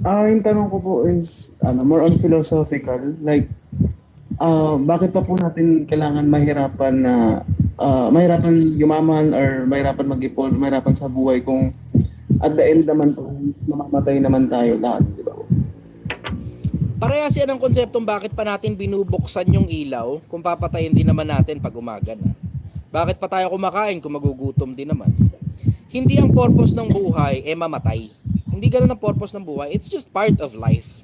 Yung tanong ko po is more on philosophical. Like, bakit pa po natin kailangan mahirapan yumaman or mahirapan mag-ipon, mahirapan sa buhay kung at the end naman po, mamamatay naman tayo lahat, di ba? Parehas yan ang konseptong bakit pa natin binubuksan yung ilaw kung papatayin din naman natin pag umaga na. Bakit pa tayo kumakain kung magugutom din naman? Hindi ang purpose ng buhay mamatay. Hindi ganun ang purpose ng buhay. It's just part of life.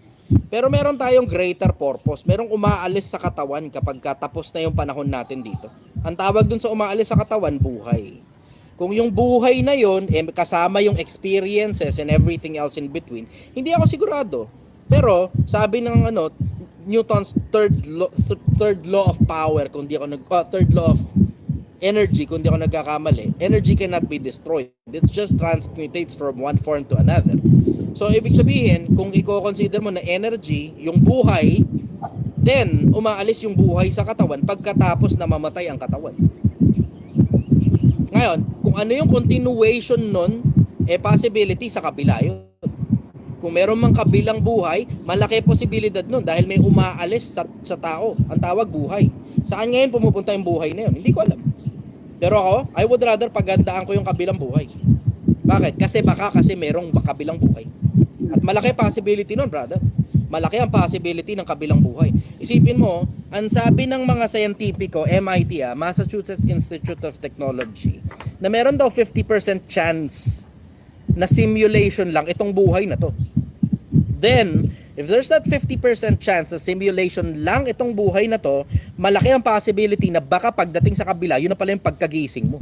Pero meron tayong greater purpose. Merong umaalis sa katawan kapag tapos na yung panahon natin dito. Ang tawag dun sa umaalis sa katawan, buhay. Kung yung buhay na yon kasama yung experiences and everything else in between, hindi ako sigurado. Pero sabi ng Newton's third law of power, third law of energy, kung di ako nagkakamali, energy cannot be destroyed. It just transmutates from one form to another. So ibig sabihin, kung i-consider mo na energy, yung buhay, then umaalis yung buhay sa katawan pagkatapos na mamatay ang katawan. Ngayon, kung ano yung continuation nun, possibility sa kabila yun. Kung meron mang kabilang buhay, malaki posibilidad nun dahil may umaalis sa tao. Ang tawag buhay. Saan ngayon pumupunta yung buhay na yun? Hindi ko alam. Pero ako, I would rather pagandaan ko yung kabilang buhay. Bakit? Kasi merong kabilang buhay. At malaki possibility nun, brother. Malaki ang possibility ng kabilang buhay. Isipin mo, ang sabi ng mga scientifico, MIT, Massachusetts Institute of Technology, na meron daw 50% chance na simulation lang itong buhay na to. Then, if there's that 50% chance na simulation lang itong buhay na to, malaki ang possibility na baka pagdating sa kabila, yun na pala yung pagkagising mo.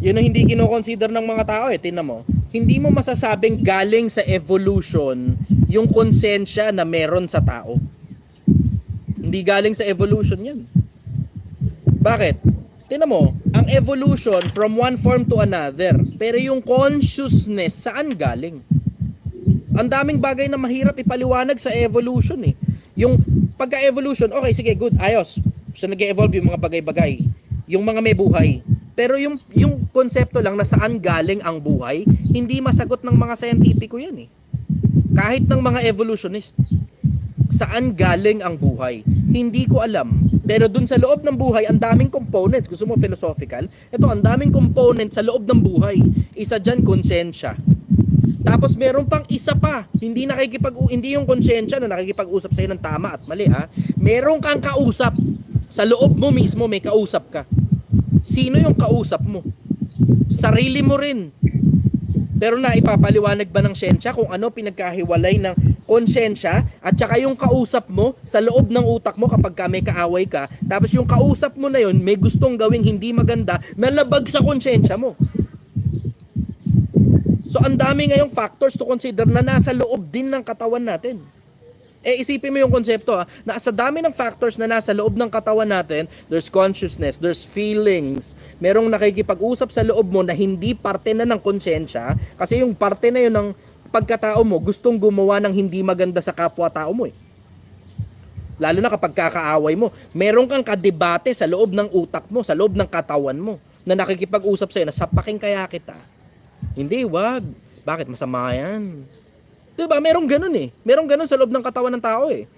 Yun ang hindi kinoconsider ng mga tao tingnan mo. Hindi mo masasabing galing sa evolution yung konsensya na meron sa tao. Hindi galing sa evolution yan. Bakit? Tingnan mo, ang evolution from one form to another. Pero yung consciousness, saan galing? Ang daming bagay na mahirap ipaliwanag sa evolution eh. Yung pagka-evolution, okay, sige, good, ayos. So nag-evolve yung mga bagay-bagay. Yung mga may buhay. Pero yung konsepto lang na saan galing ang buhay, hindi masagot ng mga scientifico yan eh. Kahit ng mga evolutionist. Saan galing ang buhay? Hindi ko alam. Pero dun sa loob ng buhay, ang daming components. Gusto mo philosophical? Ito, ang daming components sa loob ng buhay. Isa dyan, konsensya. Tapos meron pang isa pa. Hindi yung konsensya na nakikipag-usap sa'yo ng tama at mali ha. Meron kang kausap. Sa loob mo mismo may kausap ka. Sino yung kausap mo? Sarili mo rin. Pero naipapaliwanag ba ng siyensya kung ano pinagkahiwalay ng konsensya at saka yung kausap mo sa loob ng utak mo kapag may kaaway ka, tapos yung kausap mo na yun may gustong gawing hindi maganda na labag sa konsensya mo. So ang dami ngayong factors to consider na nasa loob din ng katawan natin. Isipin mo yung konsepto na sa dami ng factors na nasa loob ng katawan natin, there's consciousness, there's feelings, merong nakikipag-usap sa loob mo na hindi parte na ng konsensya, kasi yung parte na yun ng pagkatao mo, gustong gumawa ng hindi maganda sa kapwa-tao mo eh. Lalo na kapag kakaaway mo, meron kang kadebate sa loob ng utak mo, sa loob ng katawan mo, na nakikipag-usap sa'yo na sapakin kaya kita. Hindi, wag. Bakit? Masama yan. Diba? Merong ganun eh. Merong ganun sa loob ng katawan ng tao eh.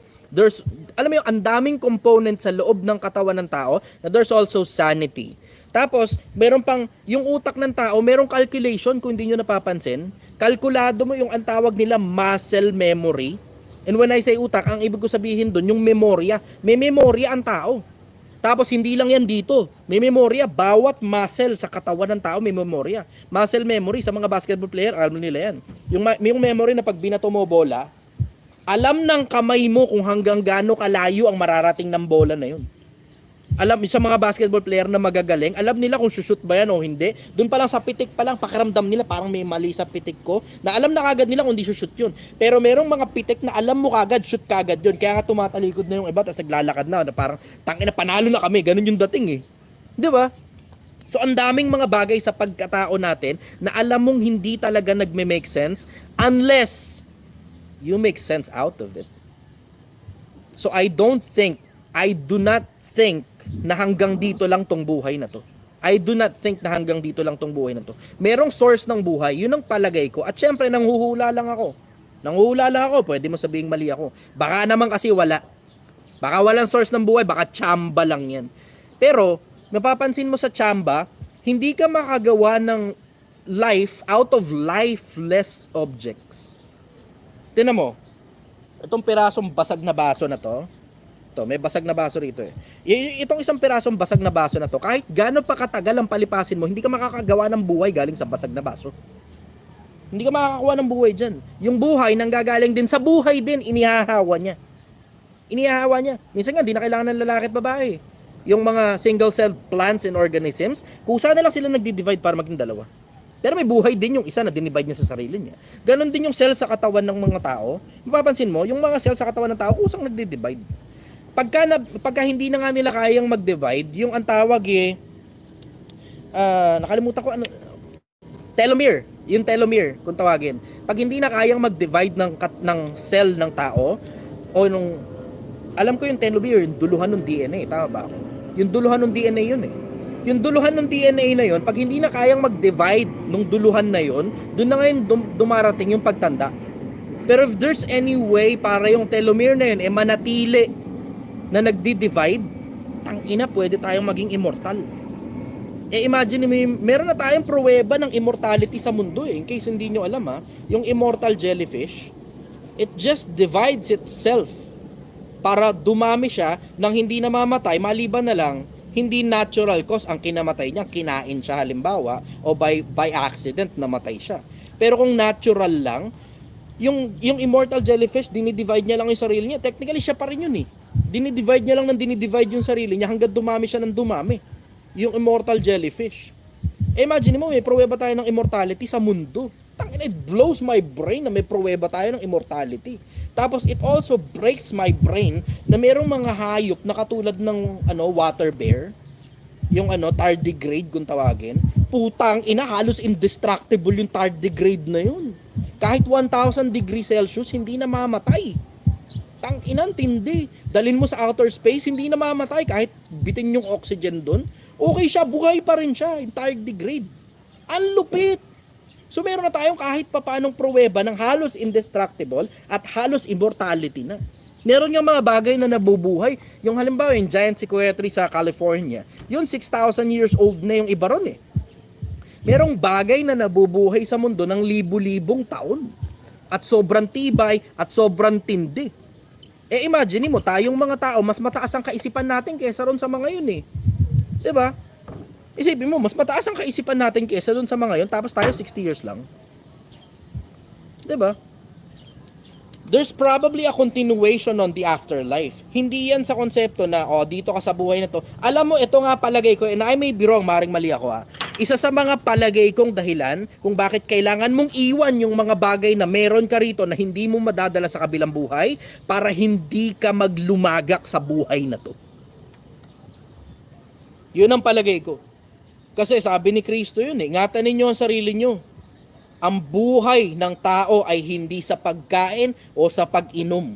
Alam mo yung ang daming component sa loob ng katawan ng tao na there's also sanity. Tapos, meron pang, yung utak ng tao, merong calculation kung hindi nyo napapansin. Kalkulado mo yung ang tawag nila muscle memory. And when I say utak, ang ibig ko sabihin doon, yung memorya. May memorya ang tao. Tapos hindi lang yan dito. May memorya. Bawat muscle sa katawan ng tao may memorya. Muscle memory sa mga basketball player, alam nila yan. Yung memory na pag binato mo bola, alam ng kamay mo kung hanggang gaano kalayo ang mararating ng bola na yun. Alam sa mga basketball player na magagaling, alam nila kung shoot ba yan o hindi. Doon pa lang sa pitik pa lang, pakiramdam nila parang may mali sa pitik ko. Na alam na kagad nila kung di shoot yun. Pero merong mga pitik na alam mo kagad, shoot kagad yun. Kaya nga tumatalikod na yung iba, tapos naglalakad na parang tangina panalo na kami. Ganun yung dating eh. Di ba? So ang daming mga bagay sa pagkatao natin na alam mong hindi talaga nagme-make sense unless you make sense out of it. So I do not think na hanggang dito lang tong buhay na to. I do not think na hanggang dito lang tong buhay na to. Merong source ng buhay, yun ang palagay ko. At syempre, nanghuhula lang ako. Pwede mo sabihing mali ako. Baka naman kasi wala. Baka walang source ng buhay, baka tsamba lang yan. Pero, napapansin mo sa tsamba, hindi ka makagawa ng life out of lifeless objects. Tingnan mo, itong pirasong basag na baso na to, may basag na baso rito eh. Itong isang pirasong basag na baso na to, kahit gaano pa katagal ang palipasin mo, hindi ka makakagawa ng buhay galing sa basag na baso. Hindi ka makakakuha ng buhay dyan. Yung buhay nanggagaling din sa buhay din, inihahawa niya. Minsan nga, di na kailangan ng lalaki at babae. Yung mga single-celled plants and organisms, kusa na lang sila nagdi-divide para maging dalawa. Pero may buhay din yung isa na dinivide niya sa sarili niya. Ganon din yung cell sa katawan ng mga tao. Mapapansin mo, yung mga cell sa katawan ng tao, kusang nagdi-divide. Pagka hindi na nga nila kayang mag-divide, yung ang tawag nakalimutan ko ano, telomere. Yung telomere, kung tawagin. Pag hindi na kayang mag-divide ng cell ng tao, o nung, alam ko yung telomere, yung duluhan ng DNA, tama ba ako? Yung duluhan ng DNA yun eh. Yung duluhan ng DNA na yun, pag hindi na kayang mag-divide nung duluhan na yun, doon na ngayon dumarating yung pagtanda. Pero if there's any way para yung telomere na yun, manatili na nagdi-divide, tangina, pwede tayong maging immortal. Imagine mo, meron na tayong pruweba ng immortality sa mundo eh. In case hindi nyo alam yung immortal jellyfish, it just divides itself para dumami siya nang hindi namamatay, maliban na lang hindi natural cause ang kinamatay niya, kinain siya halimbawa, o by accident namatay siya. Pero kung natural lang, yung immortal jellyfish, dinidivide niya lang yung sarili niya. Technically, siya pa rin yun eh. Dinidivide niya lang ng dinidivide yung sarili niya hanggang dumami siya ng dumami. Yung immortal jellyfish. Imagine mo, may pruweba tayo ng immortality sa mundo. It blows my brain na may pruweba tayo ng immortality. Tapos it also breaks my brain na merong mga hayop na katulad ng water bear, yung tardigrade kung tawagin. Putang ina, halos indestructible yung tardigrade na yun. Kahit 1,000 degrees Celsius, hindi na mamatay. Tang inang tindi. Dalhin mo sa outer space, hindi na mamatay kahit bitin yung oxygen doon. Okay siya, buhay pa rin siya, entire degrade. Ang lupit. So meron na tayong kahit papaanong pruweba ng halos indestructible at halos immortality na. Meron yung mga bagay na nabubuhay. Yung halimbawa, yung giant sequoia tree sa California, yun 6,000 years old na yung iba ron eh. Merong bagay na nabubuhay sa mundo ng libu-libong taon. At sobrang tibay at sobrang tindi. Eh imagine mo, tayong mga tao, mas mataas ang kaisipan natin kaysa ron sa mga yun eh. Diba? Isipin mo, mas mataas ang kaisipan natin kaysa ron sa mga yun, tapos tayo 60 years lang. Diba? There's probably a continuation on the afterlife. Hindi yan sa konsepto na, dito ka sa buhay na to. Alam mo, ito nga palagay ko, and I may be wrong, maring mali ako Isa sa mga palagay kong dahilan kung bakit kailangan mong iwan yung mga bagay na meron ka rito na hindi mo madadala sa kabilang buhay para hindi ka maglumagak sa buhay na to. Yun ang palagay ko. Kasi sabi ni Kristo yun ingatan ninyo ang sarili nyo. Ang buhay ng tao ay hindi sa pagkain o sa pag-inom.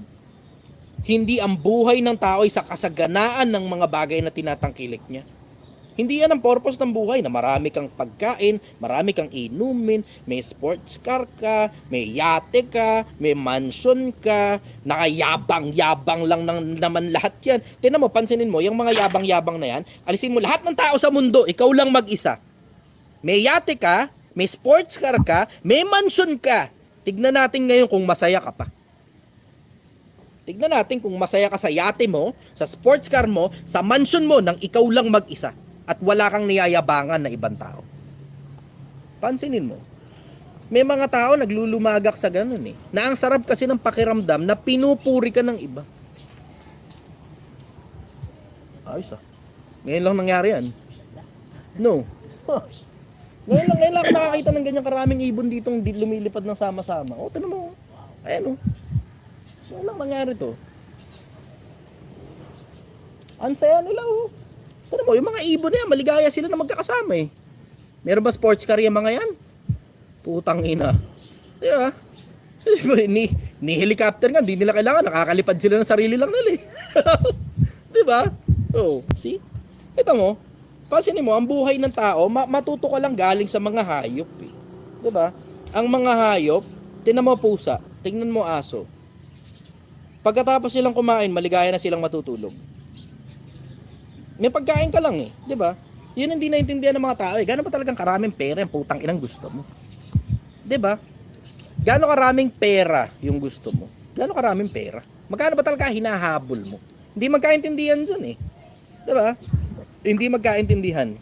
Hindi ang buhay ng tao ay sa kasaganaan ng mga bagay na tinatangkilik niya. Hindi yan ang purpose ng buhay na marami kang pagkain, marami kang inumin, may sports car ka, may yate ka, may mansion ka, nakayabang-yabang lang naman lahat yan. Tingnan mo, pansinin mo, yung mga yabang-yabang na yan, alisin mo lahat ng tao sa mundo, ikaw lang mag-isa. May yate ka, may sports car ka, may mansion ka. Tignan natin ngayon kung masaya ka pa. Tignan natin kung masaya ka sa yate mo, sa sports car mo, sa mansion mo nang ikaw lang mag-isa at wala kang niyayabangan na ibang tao. Pansinin mo. May mga tao naglulumagak sa ganun na ang sarap kasi ng pakiramdam na pinupuri ka ng iba. Ayos Ngayon lang nangyari yan. No. Ngayon lang ako nakakita ng ganyang karaming ibon ditong lumilipad ng sama-sama. Tignan mo. Ayan Ngayon lang mangyari to. Ang saya nila Tignan mo, yung mga ibon na yan, maligaya sila na magkakasama Meron ba sports car yung mga yan? Putang ina. Diba? Ni helicopter nga, hindi nila kailangan. Nakakalipad sila ng sarili lang nila Diba? See? Ito mo, pansinin mo, ang buhay ng tao, matuto ka lang galing sa mga hayop Diba? Ang mga hayop, tingnan mo pusa, tingnan mo aso. Pagkatapos silang kumain, maligaya na silang matutulog. May pagkain ka lang diba? Yun hindi naintindihan ng mga tao Gano'n ba talagang karaming pera yung putang inang gusto mo? Diba? Gano'n karaming pera yung gusto mo? Gano'n karaming pera? Magkano ba talaga hinahabol mo? Hindi magkaintindihan dyan Diba? Hindi magkaintindihan.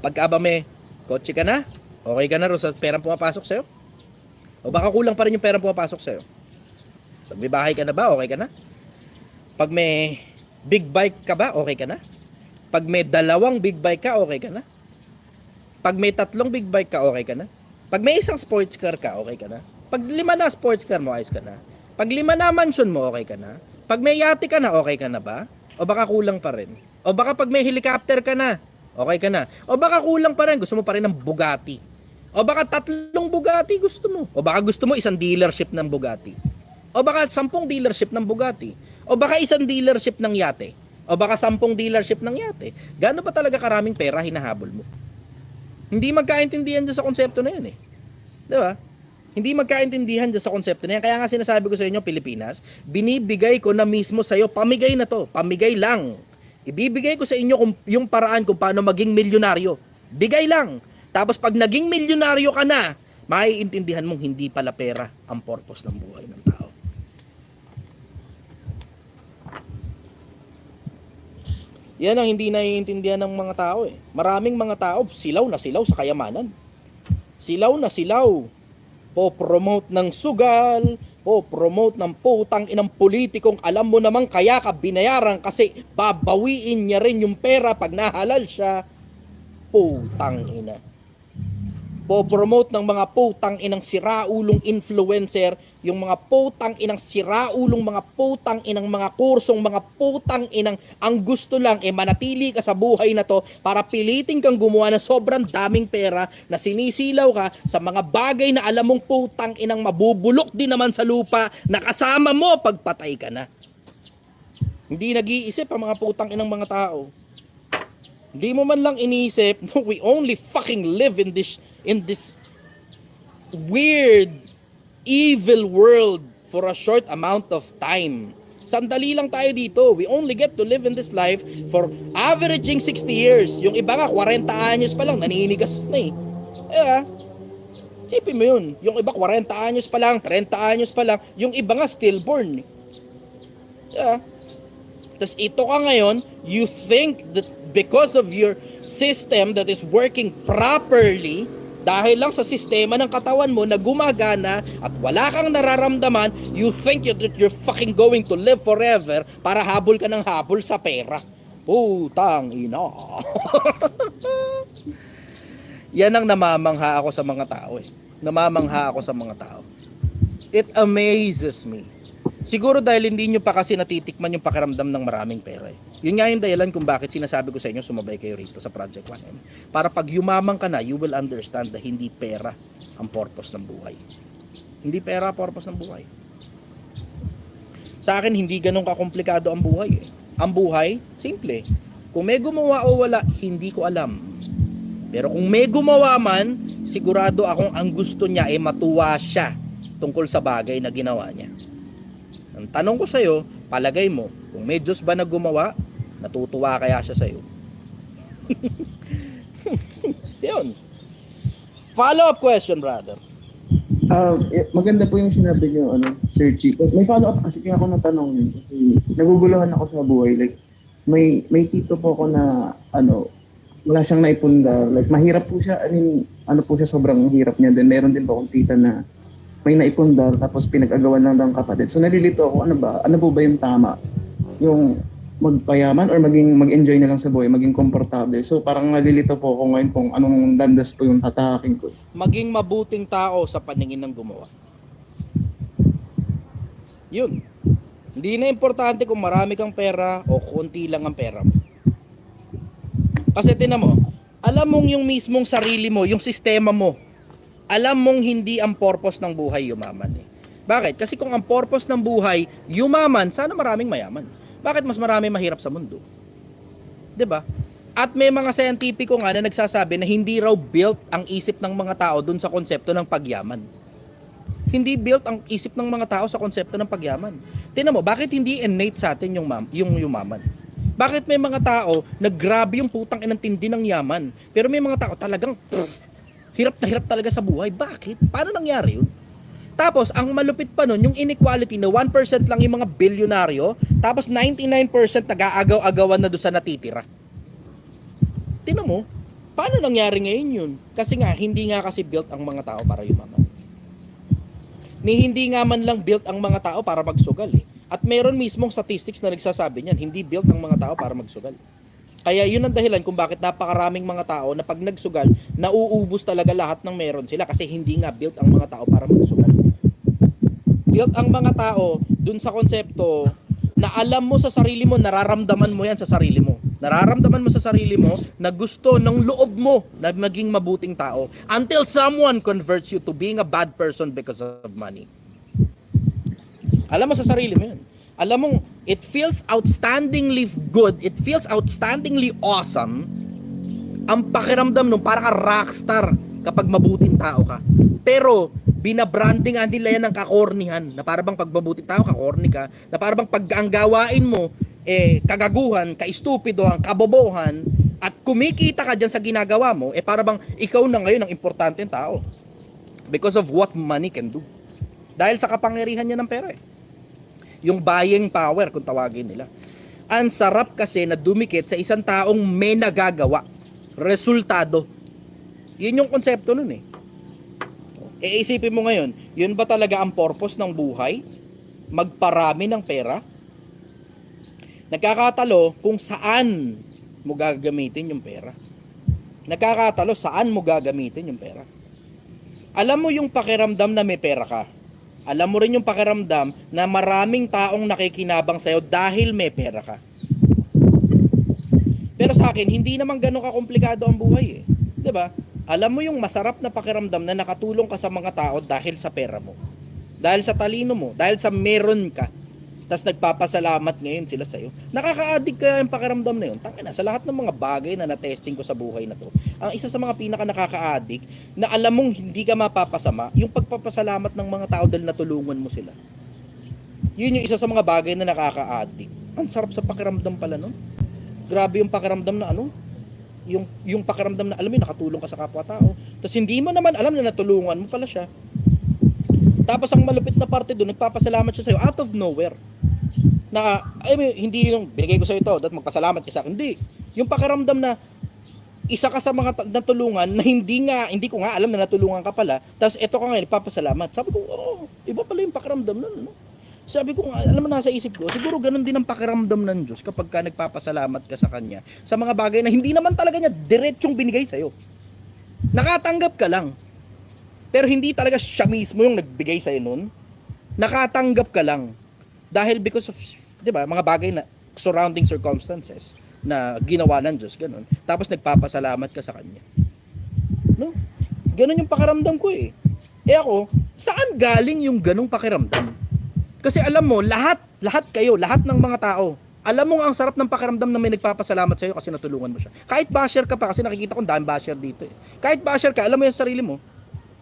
Pagka ba may kotse ka na, okay ka na rin sa perang pumapasok sa'yo? O baka kulang pa rin yung perang pumapasok sa'yo? Pag may bahay ka na ba, okay ka na? Pag may big bike ka ba, okay ka na? Pag may 2 big bike ka, okay ka na? Pag may 3 big bike ka, okay ka na? Pag may 1 sports car ka, okay ka na? Pag 5 na sports car mo, ayos ka na? Pag 5 na mansion mo, okay ka na? Pag may yate ka na, okay ka na ba? O baka kulang pa rin? O baka pag may helicopter ka na, okay ka na? O baka kulang pa rin, gusto mo pa rin ng Bugatti? O baka 3 Bugatti gusto mo? O baka gusto mo 1 dealership ng Bugatti? O baka 10 dealership ng Bugatti? O baka 1 dealership ng yate? O baka 10 dealership ng yate? Gaano ba talaga karaming pera hinahabol mo? Hindi magkaintindihan dyan sa konsepto na yun Diba? Hindi magkaintindihan dyan sa konsepto na yan. Kaya nga sinasabi ko sa inyo, Pilipinas, binibigay ko na mismo sa iyo, pamigay na to, pamigay lang. Ibibigay ko sa inyo yung paraan kung paano maging milyonaryo. Bigay lang. Tapos pag naging milyonaryo ka na, maiintindihan mong hindi pala pera ang purpose ng buhay ng tao. Yan ang hindi naiintindihan ng mga tao Maraming mga tao, silaw na silaw sa kayamanan. Silaw na silaw. Po-promote ng sugal, po-promote ng putang inang politikong alam mo namang kaya ka binayaran kasi babawiin niya rin yung pera pag nahalal siya. Putang ina. Po-promote ng mga putang inang siraulong influencer, yung mga putang inang siraulong mga putang inang mga kursong mga putang inang ang gusto lang manatili ka sa buhay na to para pilitin kang gumawa ng sobrang daming pera na sinisilaw ka sa mga bagay na alam mong putang inang mabubulok din naman sa lupa na kasama mo pagpatay ka na. Hindi nag-iisip ang mga putang inang mga tao. Hindi mo man lang iniisip, no, we only fucking live in this weird, evil world for a short amount of time. Sandali lang tayo dito. We only get to live in this life for averaging 60 years. Yung iba nga, 40 anyos pa lang, naninigas na eh. Sipin mo yun. Yung iba, 40 anyos pa lang, 30 anyos pa lang. Yung iba nga, stillborn. Tapos ito ka ngayon, you think that because of your system that is working properly, dahil lang sa sistema ng katawan mo na gumagana at wala kang nararamdaman, you think that you're fucking going to live forever para habol ka ng habol sa pera. Putang ina. Yan ang namamangha ako sa mga tao eh. Namamangha ako sa mga tao. It amazes me. Siguro dahil hindi nyo pa kasi natitikman yung pakiramdam ng maraming pera eh. Yun nga yung dahilan kung bakit sinasabi ko sa inyo sumabay kayo rito sa Project 1M. Para pag yumaman ka na, you will understand na hindi pera ang purpose ng buhay. Hindi pera ang purpose ng buhay. Sa akin, hindi ganun kakomplikado ang buhay eh. Ang buhay, simple. Kung may gumawa o wala, hindi ko alam. Pero kung may gumawa man, sigurado akong ang gusto niya ay matuwa siya tungkol sa bagay na ginawa niya. Ang tanong ko sa'yo, palagay mo, kung may Diyos ba na gumawa, natutuwa kaya siya sa'yo? Yun. Follow-up question, brother. Maganda po yung sinabi niyo, Sir Chi. May follow-up kasi kaya ako natanong yun. Kasi naguguluhan ako sa buhay. Like, may tito po ako na, wala siyang naipundar. Like, mahirap po siya. Sobrang hirap niya. Then, meron din po akong tita na may naipundar tapos pinag-agawan lang ng kapatid. So nalilito ako, ano po ba yung tama? Yung magpayaman or mag-enjoy na lang sa buhay, maging komportable. So parang nalilito po ako ngayon kung anong landas po yung tatahakin ko. Maging mabuting tao sa paningin ng gumawa. Yun. Hindi na importante kung marami kang pera o konti lang ang pera mo. Kasi tinan mo, alam mong yung mismong sarili mo, yung sistema mo, alam mong hindi ang purpose ng buhay yumaman eh. Bakit? Kasi kung ang purpose ng buhay yumaman, sana maraming mayaman. Bakit mas marami mahirap sa mundo? 'Di ba? At may mga scientifico nga na nagsasabi na hindi raw built ang isip ng mga tao dun sa konsepto ng pagyaman. Hindi built ang isip ng mga tao sa konsepto ng pagyaman. Tingnan mo, bakit hindi innate sa atin yung yumaman? Bakit may mga tao na grabe yung putang inang tindi ng yaman, pero may mga tao talagang hirap na hirap talaga sa buhay. Bakit? Paano nangyari yun? Tapos, ang malupit pa nun, yung inequality na 1% lang yung mga bilyonaryo, tapos 99% nag-aagaw-agawan na doon sa natitira. Tingnan mo, paano nangyari ngayon yun? Kasi nga, hindi nga kasi built ang mga tao para yumaman. Hindi nga man lang built ang mga tao para magsugal eh. At meron mismong statistics na nagsasabi niyan, hindi built ang mga tao para magsugal. Kaya yun ang dahilan kung bakit napakaraming mga tao na pag nagsugal, nauubos talaga lahat ng meron sila kasi hindi nga built ang mga tao para magsugal. Built ang mga tao dun sa konsepto na alam mo sa sarili mo, nararamdaman mo yan sa sarili mo. Nararamdaman mo sa sarili mo na gusto ng loob mo na maging mabuting tao until someone converts you to being a bad person because of money. Alam mo sa sarili mo yun. Alam mo, it feels outstandingly good, it feels outstandingly awesome ang pakiramdam nung para ka rockstar kapag mabuting tao ka. Pero, binabranding nga nila yan ng kakornihan, na para bang pag mabuting tao, kakorni ka, na para bang pag ang gawain mo, kagaguhan, kaistupidohan, kabobohan, at kumikita ka dyan sa ginagawa mo, para bang ikaw na ngayon ang importanteng tao. Because of what money can do. Dahil sa kapangyarihan niya ng pera eh. Yung buying power kung tawagin nila. Ang sarap kasi na dumikit sa isang taong may nagagawa. Resultado. Yun yung konsepto nun eh. Isipin mo ngayon, yun ba talaga ang purpose ng buhay? Magparami ng pera? Nagkakatalo kung saan mo gagamitin yung pera. Nagkakatalo saan mo gagamitin yung pera. Alam mo yung pakiramdam na may pera ka. Alam mo rin yung pakiramdam na maraming taong nakikinabang sa'yo dahil may pera ka. Pero sa akin, hindi naman ganun kakomplikado ang buhay eh. 'Di ba? Alam mo yung masarap na pakiramdam na nakatulong ka sa mga tao dahil sa pera mo. Dahil sa talino mo, dahil sa meron ka. tas nagpapasalamat ngayon sila sa'yo. Nakaka-addict kaya yung pakiramdam na yun. Tangina, sa lahat ng mga bagay na na-testing ko sa buhay na to, ang isa sa mga pinaka nakaka-addict na alam mong hindi ka mapapasama, yung pagpapasalamat ng mga tao dahil natulungan mo sila. Yun yung isa sa mga bagay na nakaka-addict. Ang sarap sa pakiramdam pala nun. Grabe yung pakiramdam na ano, yung pakiramdam na alam mo, nakatulong ka sa kapwa-tao. Tapos hindi mo naman alam na natulungan mo pala siya. Tapos ang malupit na parte doon, nagpapasalamat siya sa'yo out of nowhere. Na, hindi yung binigay ko sa'yo ito, dapat magpasalamat ka sa akin. Hindi. Yung pakiramdam na isa ka sa mga natulungan na hindi ko nga alam na natulungan ka pala. Tapos eto ka ngayon, nagpapasalamat. Sabi ko, iba pala yung pakiramdam nun. Ano? Sabi ko, alam mo, nasa isip ko, siguro ganun din ang pakiramdam ng Diyos kapag ka nagpapasalamat ka sa Kanya sa mga bagay na hindi naman talaga niya diretsyong binigay sa'yo. Nakatanggap ka lang. Pero hindi talaga siya mismo yung nagbigay sa'yo nun. Nakatanggap ka lang. Dahil because of, di ba, mga bagay na surrounding circumstances na ginawa ng Diyos, ganun. Tapos nagpapasalamat ka sa Kanya. No? Ganun yung pakiramdam ko eh. Ako, saan galing yung ganung pakiramdam? Kasi alam mo, lahat ng mga tao, alam mo ang sarap ng pakiramdam na may nagpapasalamat sa'yo kasi natulungan mo siya. Kahit basher ka pa, kasi nakikita ko daming basher dito eh. Kahit basher ka, alam mo yung sarili mo.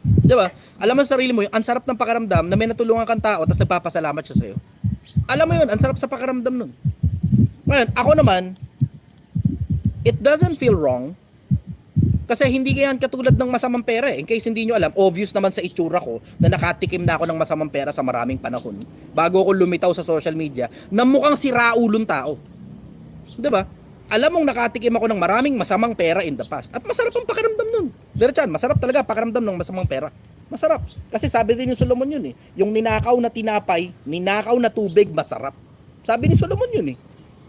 Di ba? Alam mo sa sarili mo, yung ang sarap ng pakiramdam na may natulungan kang tao tapos nagpapasalamat siya sa'yo. Alam mo yun, ang sarap sa pakiramdam nun. Ngayon, ako naman, it doesn't feel wrong kasi hindi yan katulad ng masamang pera eh. In case hindi nyo alam, obvious naman sa itsura ko na nakatikim na ako ng masamang pera sa maraming panahon bago ako lumitaw sa social media na mukhang siraulong tao. Diba? Alam mong nakatikim ako ng maraming masamang pera in the past at masarap ang pakiramdam nun. Diretsan, masarap talaga pakiramdam ng masamang pera. Masarap. Kasi sabi din yung Solomon yun eh. Yung ninakaw na tinapay, ninakaw na tubig, masarap. Sabi ni Solomon yun eh.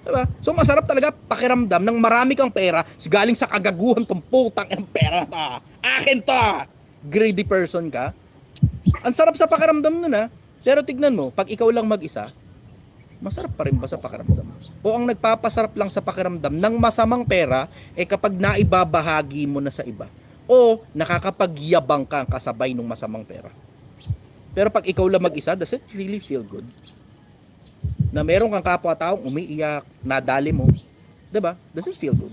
Diba? So masarap talaga pakiramdam ng marami kang pera galing sa kagaguhan tong putang ng pera ta. Akin ta. Greedy person ka. Ang sarap sa pakiramdam nun ha. Pero tignan mo, pag ikaw lang mag-isa, masarap pa rin ba sa pakiramdam? O ang nagpapasarap lang sa pakiramdam ng masamang pera kapag naibabahagi mo na sa iba. O nakakapagyabang ka kasabay ng masamang pera. Pero pag ikaw lang mag-isa, does it really feel good? Na meron kang kapwa-taong umiiyak, nadali mo, 'di ba? Does it feel good?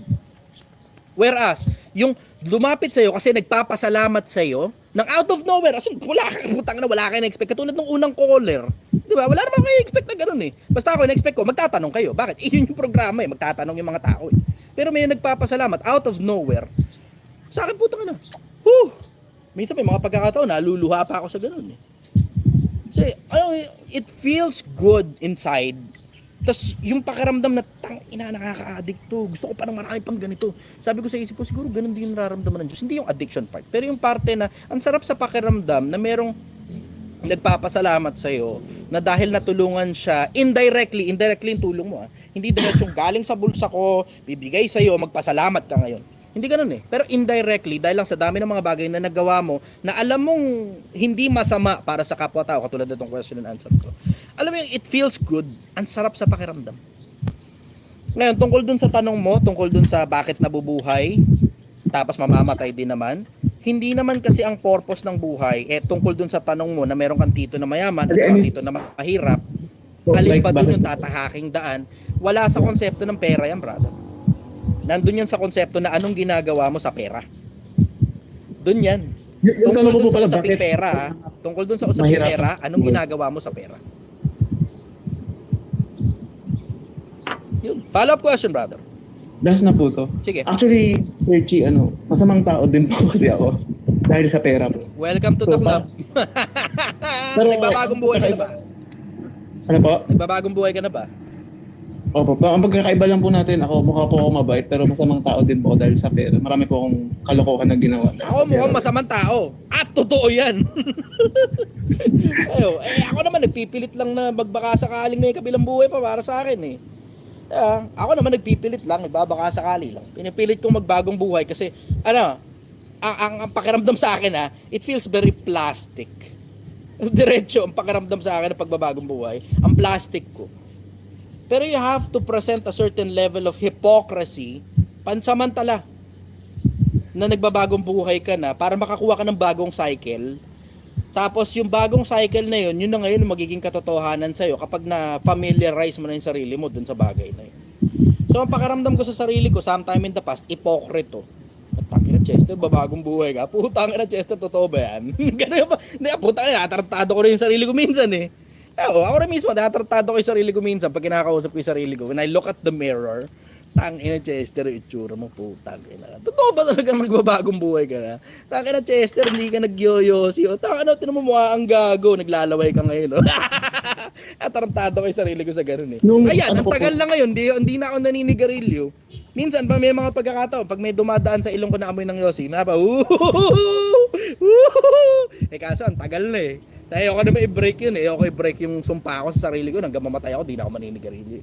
Whereas, yung lumapit sa'yo kasi nagpapasalamat sa'yo, ng out of nowhere, as in, wala kayo na-expect. Katulad ng unang caller, 'di ba? Wala naman kayo expect na ganoon eh. Basta ako na-expect ko, magtatanong kayo. Bakit? Yun yung programa eh, magtatanong yung mga tao eh. Pero may nagpapasalamat out of nowhere. Sa akin putang ina. Minsan may mga pagkakataon, naluluha pa ako sa ganoon eh. So, it feels good inside. Tapos yung pakiramdam na nakaka-addict to. Gusto ko pa ng marami pang ganito. Sabi ko sa isip ko, siguro ganun din nararamdaman ng Diyos. Hindi yung addiction part. Pero yung parte na ang sarap sa pakiramdam na merong nagpapasalamat sa'yo na dahil natulungan siya, indirectly yung tulong mo. Hindi diretsong galing sa bulsa ko, bibigay sa'yo, magpasalamat ka ngayon. Hindi ganun eh. Pero indirectly, dahil lang sa dami ng mga bagay na nagawa mo, na alam mong hindi masama para sa kapwa-tao, katulad na itong question and answer ko. Alam mo yung it feels good, ang sarap sa pakiramdam. Ngayon, tungkol dun sa tanong mo, tungkol dun sa bakit nabubuhay, tapos mamamatay din naman, hindi naman kasi ang purpose ng buhay, tungkol dun sa tanong mo na meron kang tito na mayaman at tito na mahirap, alin pa dun yung tatahaking daan, wala sa konsepto ng pera yan, brother. Nandun yan sa konsepto na anong ginagawa mo sa pera. Doon yan. Tungkol dun sa usaping pera, tungkol dun sa usaping pera, anong ginagawa mo sa pera. Yun. Follow-up question, brother. Last na po to. Sige. Actually, Sir Chi, masamang tao din po kasi ako. Dahil sa pera po. Welcome to the club. Nagbabagong buhay ka na ba? Ano po? Nagbabagong buhay ka na ba? Opo, ang pagkakaiba lang po natin, mukha po ako mabait, pero masamang tao din po ako dahil sa pera. Marami po akong kalokohan na ginawa. Ako mukhang masamang tao. At totoo yan. Ako naman nagpipilit lang na magbaka sakaling may kabilang buhay pa para sa akin eh. Ako naman nagpipilit lang, nagbabaka sakali lang. Pinipilit kong magbagong buhay kasi ang pakiramdam sa akin it feels very plastic. Diretso ang pakiramdam sa akin ng pagbabagong buhay. Ang plastic ko. Pero you have to present a certain level of hypocrisy pansamantala na nagbabagong buhay ka na para makakuha ka ng bagong cycle Tapos yung bagong cycle na yun na ngayon magiging katotohanan sa'yo kapag na-familiarize mo na yung sarili mo dun sa bagay na yun. So ang pakiramdam ko sa sarili ko, sometime in the past, ipokrito. Tangina Chester, babagong buhay ka. Putang ina Chester, totoo ba yan? Ganun ba? Hindi, putang ina, natartado ko rin yung sarili ko minsan eh. Ako rin mismo, natartado ko yung sarili ko minsan pag kinakausap ko yung sarili ko. When I look at the mirror, tangina Chester, yung itsura mo, putang ina. Totoo ba talagang magbabagong buhay ka na? Tangina Chester, hindi ka nagyoyosi. Tangina, tinan mo mukha ang gago, naglalaway ka ngayon. Natartado ko yung sarili ko sa ganun eh. Ayan, ang tagal na ngayon, hindi na ako naninigarilyo. Minsan pa may mga pagkakataon, pag may dumadaan sa ilong ko na amoy ng yosi, napa, kaso ang tagal na eh. Ayoko na i-break yun eh. Ayoko i-break yung sumpa ko sa sarili ko, hanggang mamatay ako, di na ako maninigarilyo.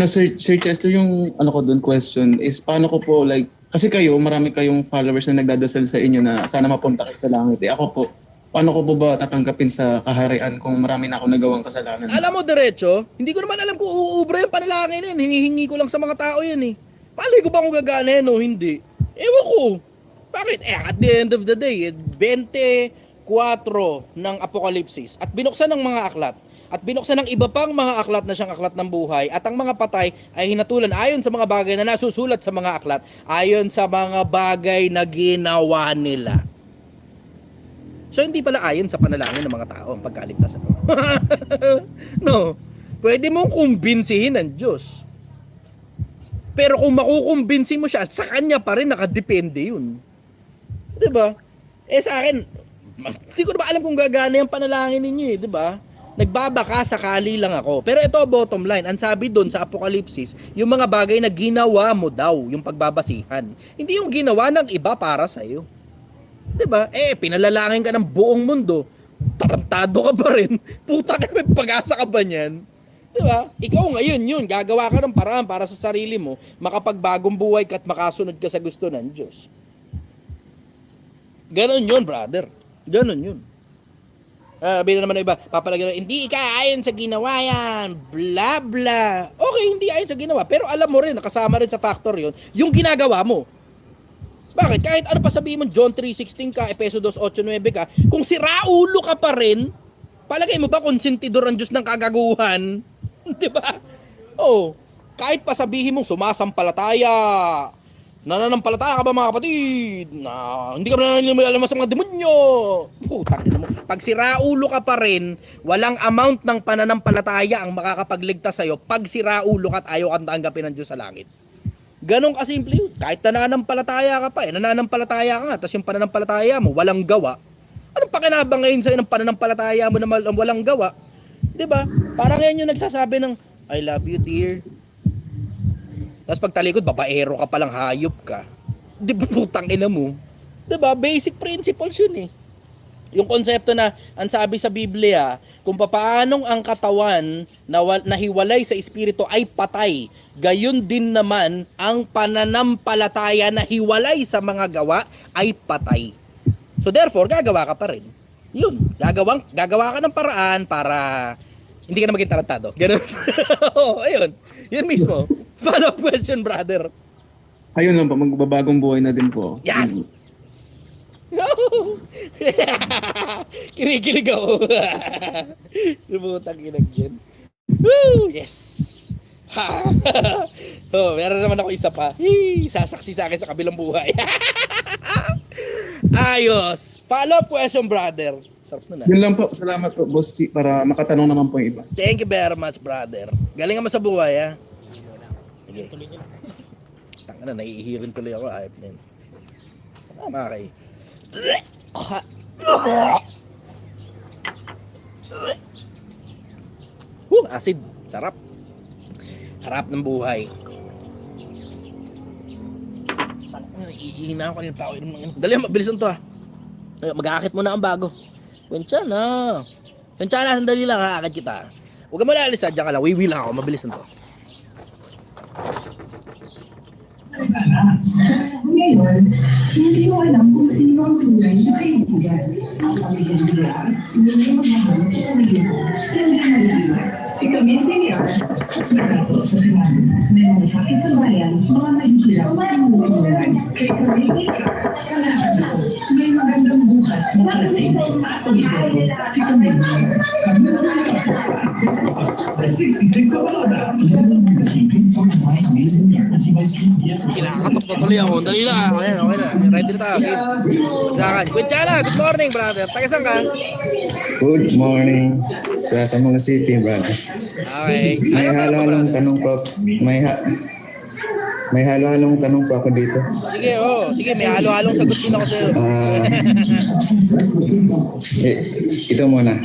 Sir Chester, yung ko doon question is, paano ko po like, kasi kayo, marami kayong followers na nagdadasal sa inyo na sana mapunta kayo sa langit. Ako po, paano ko po ba tatanggapin sa kaharian kung marami na ako nagawang kasalanan? Alam mo, diretso, hindi ko naman alam kung uubra yung panalangin yun. Hinihingi ko lang sa mga tao yan eh. Pali ko ba kung gaganin o hindi? Ewan ko. Bakit? At the end of the day, 24 ng Apokalipsis at binuksan ng mga aklat at binuksan ng iba pang mga aklat na siyang aklat ng buhay at ang mga patay ay hinatulan ayon sa mga bagay na nasusulat sa mga aklat ayon sa mga bagay na ginawa nila. So hindi pala ayon sa panalangin ng mga tao ang pagkaligtasan mo. No. Pwede mong kumbinsihin ng Diyos. Pero kung makukumbinsi mo siya, sa kanya pa rin nakadepende yun. Diba? Sa akin, hindi ko na ba alam kung gagana yung panalangin ninyo eh, diba? Nagbabaka sakali lang ako. Pero ito bottom line, ang sabi doon sa Apokalipsis, yung mga bagay na ginawa mo daw, yung pagbabasihan. Hindi yung ginawa ng iba para sa'yo. Diba? Pinalalangin ka ng buong mundo, tarantado ka pa rin, puta ka, may pag-asa ka ba niyan? Diba? Ikaw ngayon yun, gagawa ka ng paraan para sa sarili mo, makapagbagong buhay ka at makasunod ka sa gusto ng Diyos. Ganon yun, brother. Ganon yun. Sabi naman ng iba, papalagay, hindi ka ayon sa ginawa yan, bla bla. Okay, hindi ayon sa ginawa, pero alam mo rin, nakasama rin sa factor yun, yung ginagawa mo. Bakit? Kahit ano pa sabihin mo, John 3:16 ka, Efeso 2:8-9 ka, kung si Raulo ka pa rin, palagay mo ba konsentidor ang Diyos ng kagaguhan? Diba? Oh, kahit pa sabihin mong sumasampalataya, nananampalataya ka ba mga kapatid? Hindi ka ba nananampalataya sa mga demonyo? Putang ina mo. Pag si Raulo ka pa rin, walang amount ng pananampalataya ang makakapagligtas sa'yo pag si Raulo ka at ayaw kang tanggapin ng Diyos sa langit. Ganon kasimple yun. Kahit nananampalataya ka pa, nananampalataya ka nga, tapos yung pananampalataya mo, walang gawa. Anong pakinabang ngayon sa'yo ng pananampalataya mo na walang gawa? Diba? Parang ngayon yung nagsasabi ng, I love you dear. Tapos pag talikod, babaero ka palang, hayop ka. Di ba putang ina mo? Diba? Basic principles yun eh. Yung konsepto na, ang sabi sa Biblia, kung papaanong ang katawan na hiwalay sa espiritu ay patay, gayon din naman ang pananampalataya na hiwalay sa mga gawa ay patay. So therefore, gagawa ka pa rin. Yun, gagawa ka ng paraan para hindi ka na maging tarantado. Ganun. Ayun. Yun mismo. Follow-up question, brother. Ayun lang po, magbabagong buhay na din po. Yan. Kinikilig ako. Lumutang kinagyan. Woo! Yes. Meron naman ako isa pa. Sasaksi sa akin sa kabilang buhay. Ayos. Follow-up question, brother. Sarap na. Yun lang po. Salamat po, Boss T, para makatanong naman po yung iba. Thank you very much, brother. Galing ka mo sa buhay, ha? Sige. Tanga na, naiihirin tuloy ako. Ayop na yun. Tama kayo. Acid. Sarap. Harap ng buhay. Iihina ako kanina pa ako. Dali, mabilisan to ha. Mag-aakit mo na ang bago. Kwensya na. Kwensya na, sandali lang ha. Akit kita. Huwag ka mo naalis ha. Diyan ka lang. Wiwi lang ako. Mabilis na to. Ngayon, hindi mo alam kung sino ang tunay na kaibigan. Ang pamilya, hindi mo magmahal sa pamilya. Si Clemente Villar, nagkato sa Senado, may mga sakit sa bayan, mga mahihirap ang buhay. Kay Clemente Villar, kalahan ko, may magandang bukas na parating. Kinakatok na tuloy ako. Dali lang. Okay na. Ready na tayo. Pagsakan. Kutsala, good morning, brother. Tagasan ka? Good morning sa mga city, brother. Okay. May halo-halong tanong po. May halo-halong tanong po ako dito. Sige, sige, may halo-halong sagot din ako sa'yo. Ito muna.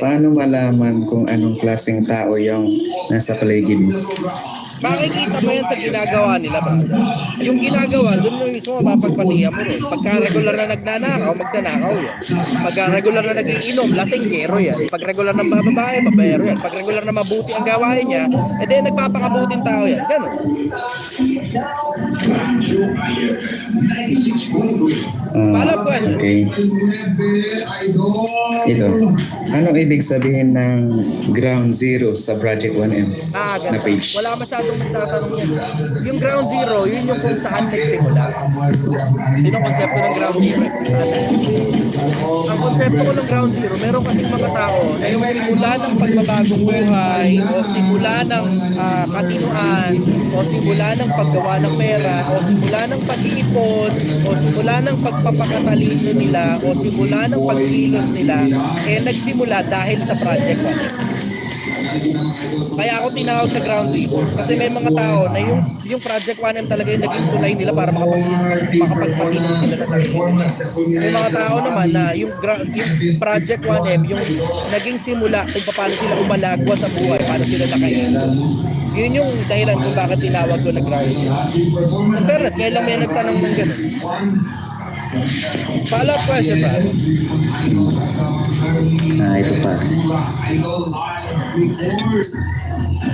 Paano malaman kung anong klaseng tao yung nasa paligid mo? Makikita mo yan sa ginagawa nila, brother. Yung ginagawa, doon mo mismo mapagpasiya mo rin. Pagka regular na nagnanakaw, magnanakaw yan. Pagka regular na nagiinom, lasenggero yan. Pag regular na babae, babayero yan. Pag regular na mabuti ang gawain niya, edi nagpapakabuting tao yan. Ganun. Follow-up question. Okay. Ito. Anong ibig sabihin ng ground zero sa Project 1M na page? Wala masyadong nagtatanong yan. Yung ground zero, yun yung kung saan nagsimula. Yun ang konsepto ng ground zero, kung saan nagsimula. Ang konsepto ko ng ground zero, meron kasing mga tao na yung simula ng pagbabagong buhay, o simula ng katinuan, o simula ng paggawa ng pera, o simula ng pag-iipon, o simula ng pagpapakatalino nila, o simula ng pagkilos nila, nagsimula dahil sa Project 1M. Kaya ako tinawag na ground zero kasi may mga tao na yung Project 1M talaga yung naging tulay nila para makapagpatino sila sa sarili nila. May mga tao naman na yung Project 1M yung naging simula kung paano sila umalagwa sa buhay, paano sila nakaingat. Yun yung dahilan kung bakit tinawag ko na ground zero. In fairness, ngayon lang may nagtanong ng gano'n. Follow-up question ba? Ito pa.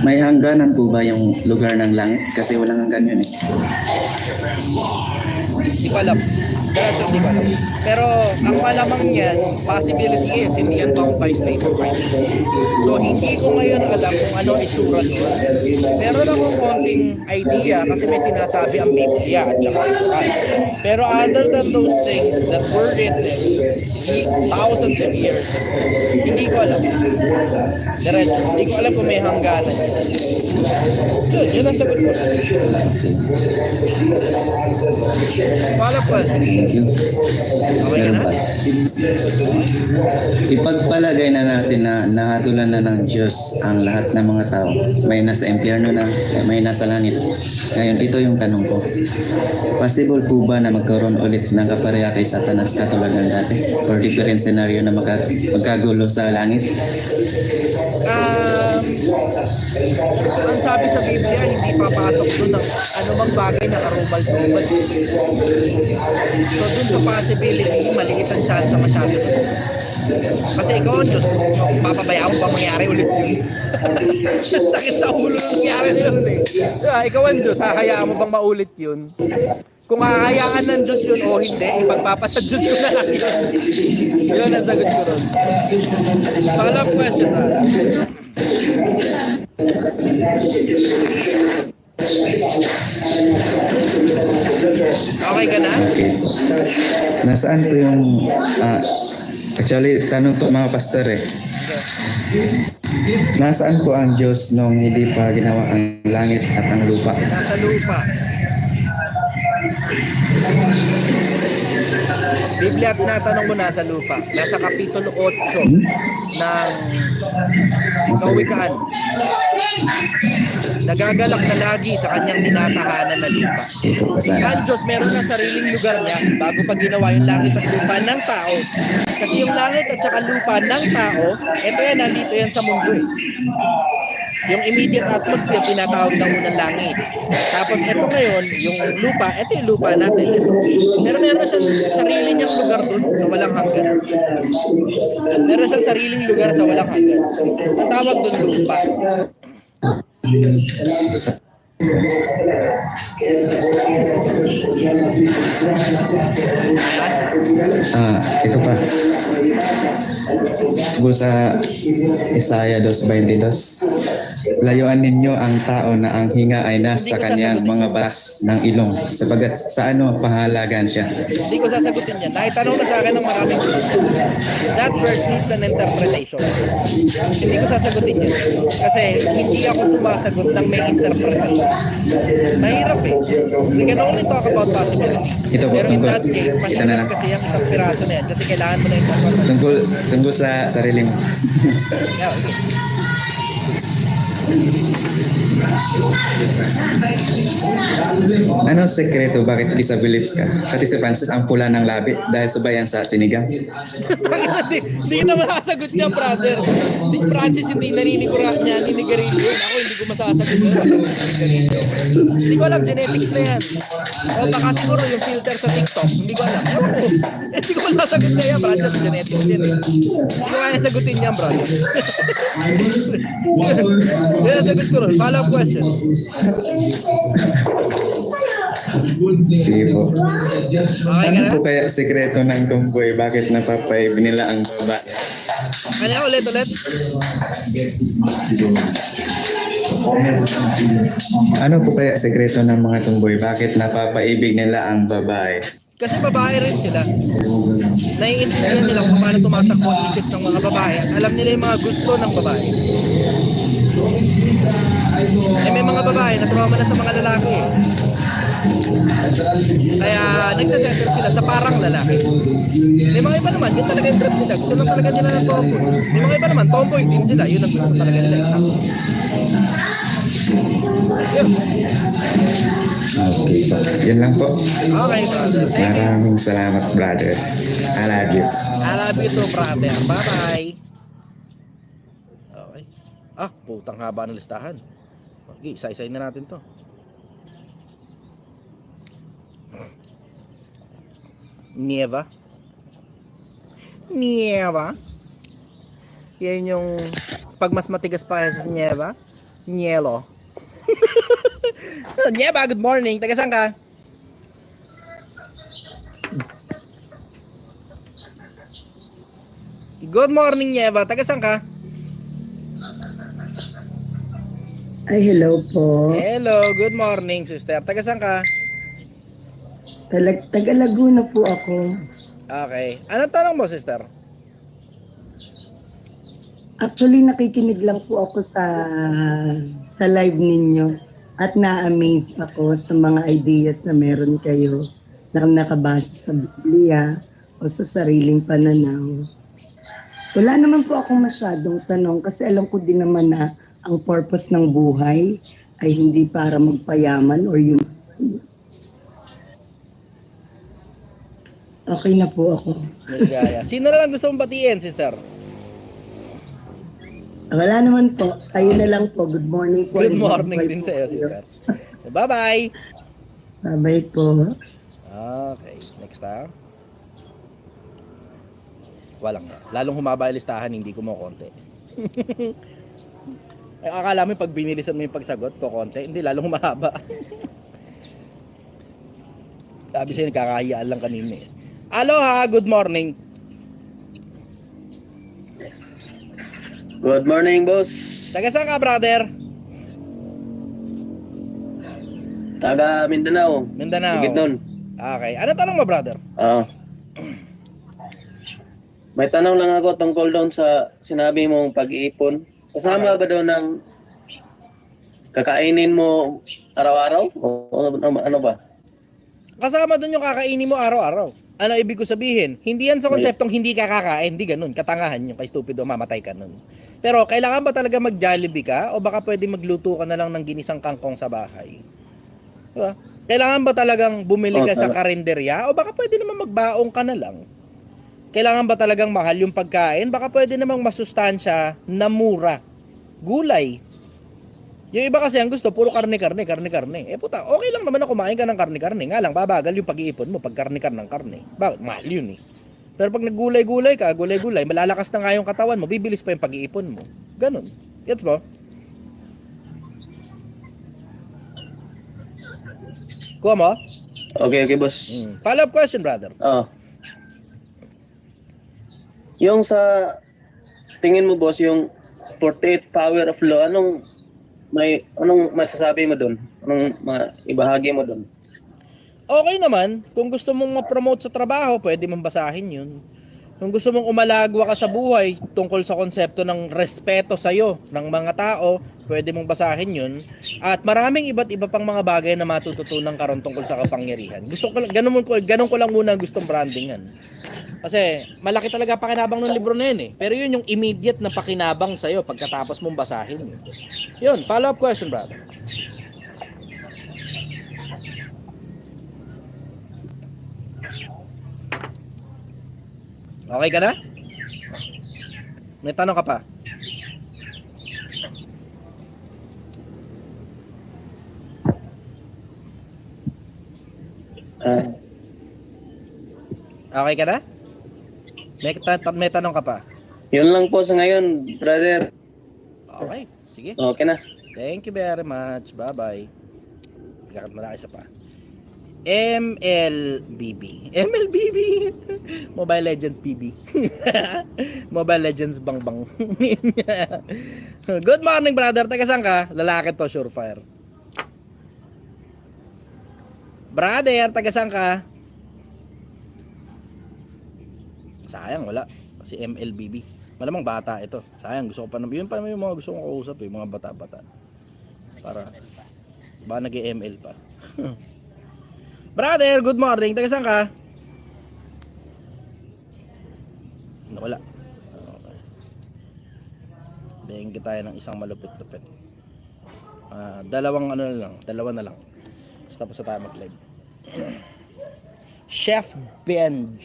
May hangganan po ba yung lugar ng langit? Kasi walang hanggan yun eh. Hindi ko alam. Hindi ko alam. Pero ang malamang yan, possibility is hindi yan bound by space and time. So hindi ko ngayon alam kung ano itsura doon. Meron akong konting idea kasi may sinasabi ang Biblia at saka Quran. Pero other than those things that were written thousands of years ago, hindi ko alam. Diretso, hindi ko alam kung may hangganan. Yun ang sagot ko. Follow-up question. Thank you. Okay na? Ipagpalagay na natin na nahatulan na ng Diyos ang lahat ng mga tao. May nasa impyerno na, may nasa langit. Ngayon, ito yung tanong ko. Possible po ba na magkaroon ulit ng kapareha kay Satanas katulad ng dati? Or different scenario na magkagulo sa langit? Ang sabi sa Biblia, hindi papasok doon ng anumang bagay na karumal-tumal. So doon sa possibility, maliit ang chance masyado doon. Kasi ikaw ang Diyos, papabayaan mo ba mangyari ulit yun? Sakit sa ulo nung nangyari yun eh. Ikaw ang Diyos, hahayaan mo bang maulit yun? Kung hahayaan ng Diyos yun o hindi, ipagpapasa Diyos ko na lang yun. Yun ang sagot ko ron. Follow-up question na. Okay ka na? Nasaan po yung actually tanong to mga pastor eh. Nasaan po ang Diyos nung hindi pa ginawa ang langit at ang lupa? Nasa lupa. Biblia tinatanong mo nasa lupa. Nasa Kapitulo 8 ng Kawikaan. Nagagalak na lagi sa kanyang tinatahanan na lupa. Ang Diyos meron ng sariling lugar niya bago pa ginawa yung langit at lupa ng tao. Kasi yung langit at saka lupa ng tao, ito yan, nandito yan sa mundo eh. Yung immediate atmosphere, tinatawag na unang langit. Tapos ito ngayon, yung lupa, ito yung lupa natin. Pero meron siyang sarili niyang lugar doon sa walang hanggan. Meron siyang sariling lugar sa walang hanggan. Ang tawag doon lupa. Ito pa. Sa Isaiah 2:22, layuan ninyo ang tao na ang hinga ay nasa kanyang mga balas ng ilong sapagat sa ano pahalagan siya. Hindi ko sasagutin yan. Naitanong na sa akin ng maraming that verse needs an interpretation. Hindi ko sasagutin yan. Kasi hindi ako sumasagot ng may interpretation. Mahirap eh. We can only talk about possibilities. Ito po, Pero in tungkol- that case, ito na mahirap lang. kasi yung isang piraso na yan. Kasi kailangan mo na interpretation. Tungkol sa sarili mo. Yeah, okay. Ano ang sekreto bakit di sa beliefs ka? Pati si Francis ang pula ng labi dahil subayan sa sinigang. Hindi kita masasagot niya, brother. Si Francis hindi naninigura niya, ninigarilyo. Ako hindi ko masasagot niya. Hindi ko alam, genetics na yan. O baka siguro yung filter sa TikTok, hindi ko alam. Ewan ko. Hindi ko masasagot niya yan, brother, sa genetics yan eh. Hindi ko kaya sagutin niya, brother. Hindi nasagot ko ron. Follow-up question. Sige po. Okay ka na? Ano po kaya sekreto ng tomboy? Bakit napapay nila ang babae? Ano ulit? Ano po kaya sekreto ng mga tomboy? Bakit napapaibig nila ang babae? Kasi babae rin sila. Naiintindihan nila kung paano tumatakbo ang isip ng mga babae. Alam nila yung mga gusto ng babae. May mga babae na tumama na sa mga lalaki. Kaya nagsasettle sila sa parang lalaki. May mga iba naman, yun talaga yung trip nila. Gusto lang talaga nila ng tomboy. May mga iba naman, tomboy din sila. Yun ang gusto talaga nila. Exactly. Yun. Okay po. Yun lang po. Okay, brother. Thank you. Maraming salamat, brother. I love you. I love you too, brother. Bye-bye. Okay. Putang haba ng listahan. Okay, isa-isayin na natin to. Nieva. Yan yung pag mas matigas pa sa nieva. Nielo. Nieva, good morning. Taga saan ka? Good morning, Nieva. Taga saan ka? Ay, hello po. Hello, good morning, sister. Taga saan ka? Taga Laguna po ako. Okay. Anong tanong mo, sister? Actually, nakikinig lang po ako sa live ninyo at na-amaze ako sa mga ideas na meron kayo na nakabase sa Biblia o sa sariling pananaw. Wala naman po akong masyadong tanong kasi alam ko din naman na ang purpose ng buhay ay hindi para magpayaman or yun. Okay na po ako. Ligaya. Sino na lang gusto mong batiin, sister? Wala naman po. Kayo na lang po. Good morning po. Good morning din sa iyo, sister. Bye-bye. Bye-bye po. Okay. Next time. Walang yan. Lalong humaba yung listahan, hindi ko mo konti. Ay, akala mo pag binilisan mo yung pagsagot ko konti, hindi, lalong humaba. Sabi sa'yo, nagkakahiyaan lang kanina eh. Aloha, good morning. Good morning, boss. Taga saan ka, brother? Taga Mindanao. Mindanao. Higit nun. Okay. Ano tanong mo, brother? May tanong lang ako tungkol doon sa sinabi mong pag-iipon. Kasama ba doon ng kakainin mo araw-araw? O ano ba? Kasama doon yung kakainin mo araw-araw. Ano ibig ko sabihin? Hindi yan sa konseptong hindi ka kakain, hindi ganun. Katangahan yung kay stupido, mamatay ka nun. Pero kailangan ba talaga mag-Jollibee ka o baka pwede magluto ka na lang ng ginisang kangkong sa bahay? Diba? Kailangan ba talagang bumili ka sa karinderya o baka pwede naman magbaong ka na lang? Kailangan ba talagang mahal yung pagkain? Baka pwede namang masustansya na mura. Gulay. Yung iba kasi ang gusto, puro karne-karne. Eh puta, okay lang naman na kumain ka ng karne-karne. Nga lang, babagal yung pag-iipon mo pag karne-karne ng karne. Bakit? Mahal yun eh. Pero pag naggulay-gulay ka, gulay-gulay, malalakas na nga yung katawan mo, bibilis pa yung pag-iipon mo. Ganun. Gets mo? Kuha mo? Okay, boss. Follow-up question, brother. Yung sa tingin mo, boss, yung 48 power of law, Anong masasabi mo doon? Anong ibahagi mo doon? Okay naman, kung gusto mong ma-promote sa trabaho, pwede mong basahin yun. Kung gusto mong umalagwa ka sa buhay tungkol sa konsepto ng respeto sa'yo ng mga tao, pwede mong basahin yun. At maraming iba't iba pang mga bagay na matututunan ka ron tungkol sa kapangyarihan. Ganun ko lang muna gustong brandingan. Kasi malaki talaga pakinabang ng libro na yun eh. Pero yun yung immediate na pakinabang sa'yo pagkatapos mong basahin yun. Yun, follow-up question, brother. Okay ka na? May tanong ka pa? Okay ka na? May tanong ka pa? Yun lang po sa ngayon, brother. Okay, sige. Okay na. Thank you very much. Bye-bye. Gakat mo na isa pa. MLBB. MLBB. Mobile Legends BB. Mobile Legends Bangbang. Good morning, brother. Taga saan ka? Lalaki to, surefire. Brother, taga saan ka? Sayang, wala. Si MLBB. Malamang bata ito. Sayang, gusto ko pa yun pa yung mga gusto kong kausap eh. Mga bata-bata. Para ba nag-ML pa. Brother, good morning. Taga saan ka? Wala. Okay. Bigyan tayo ng isang malupit-lupit. Dalawa na lang. Tapos na tayo mag-live. Chef Benj.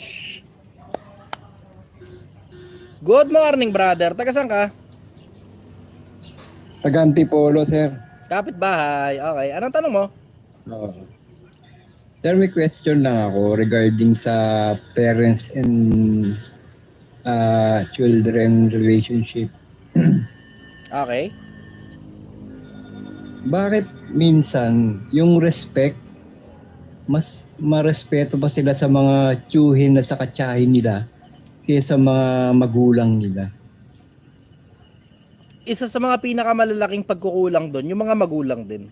Good morning, brother. Taga saan ka? Taga Antipolo, sir. Kapit-bahay. Okay. Anong tanong mo? Sir, may question lang ako regarding sa parents and children relationship. Okay. Bakit minsan yung respect, mas marespeto ba sila sa mga tiyuhin na sa katsahin nila kaysa mga magulang nila? Isa sa mga pinakamalalaking pagkukulang doon, yung mga magulang din.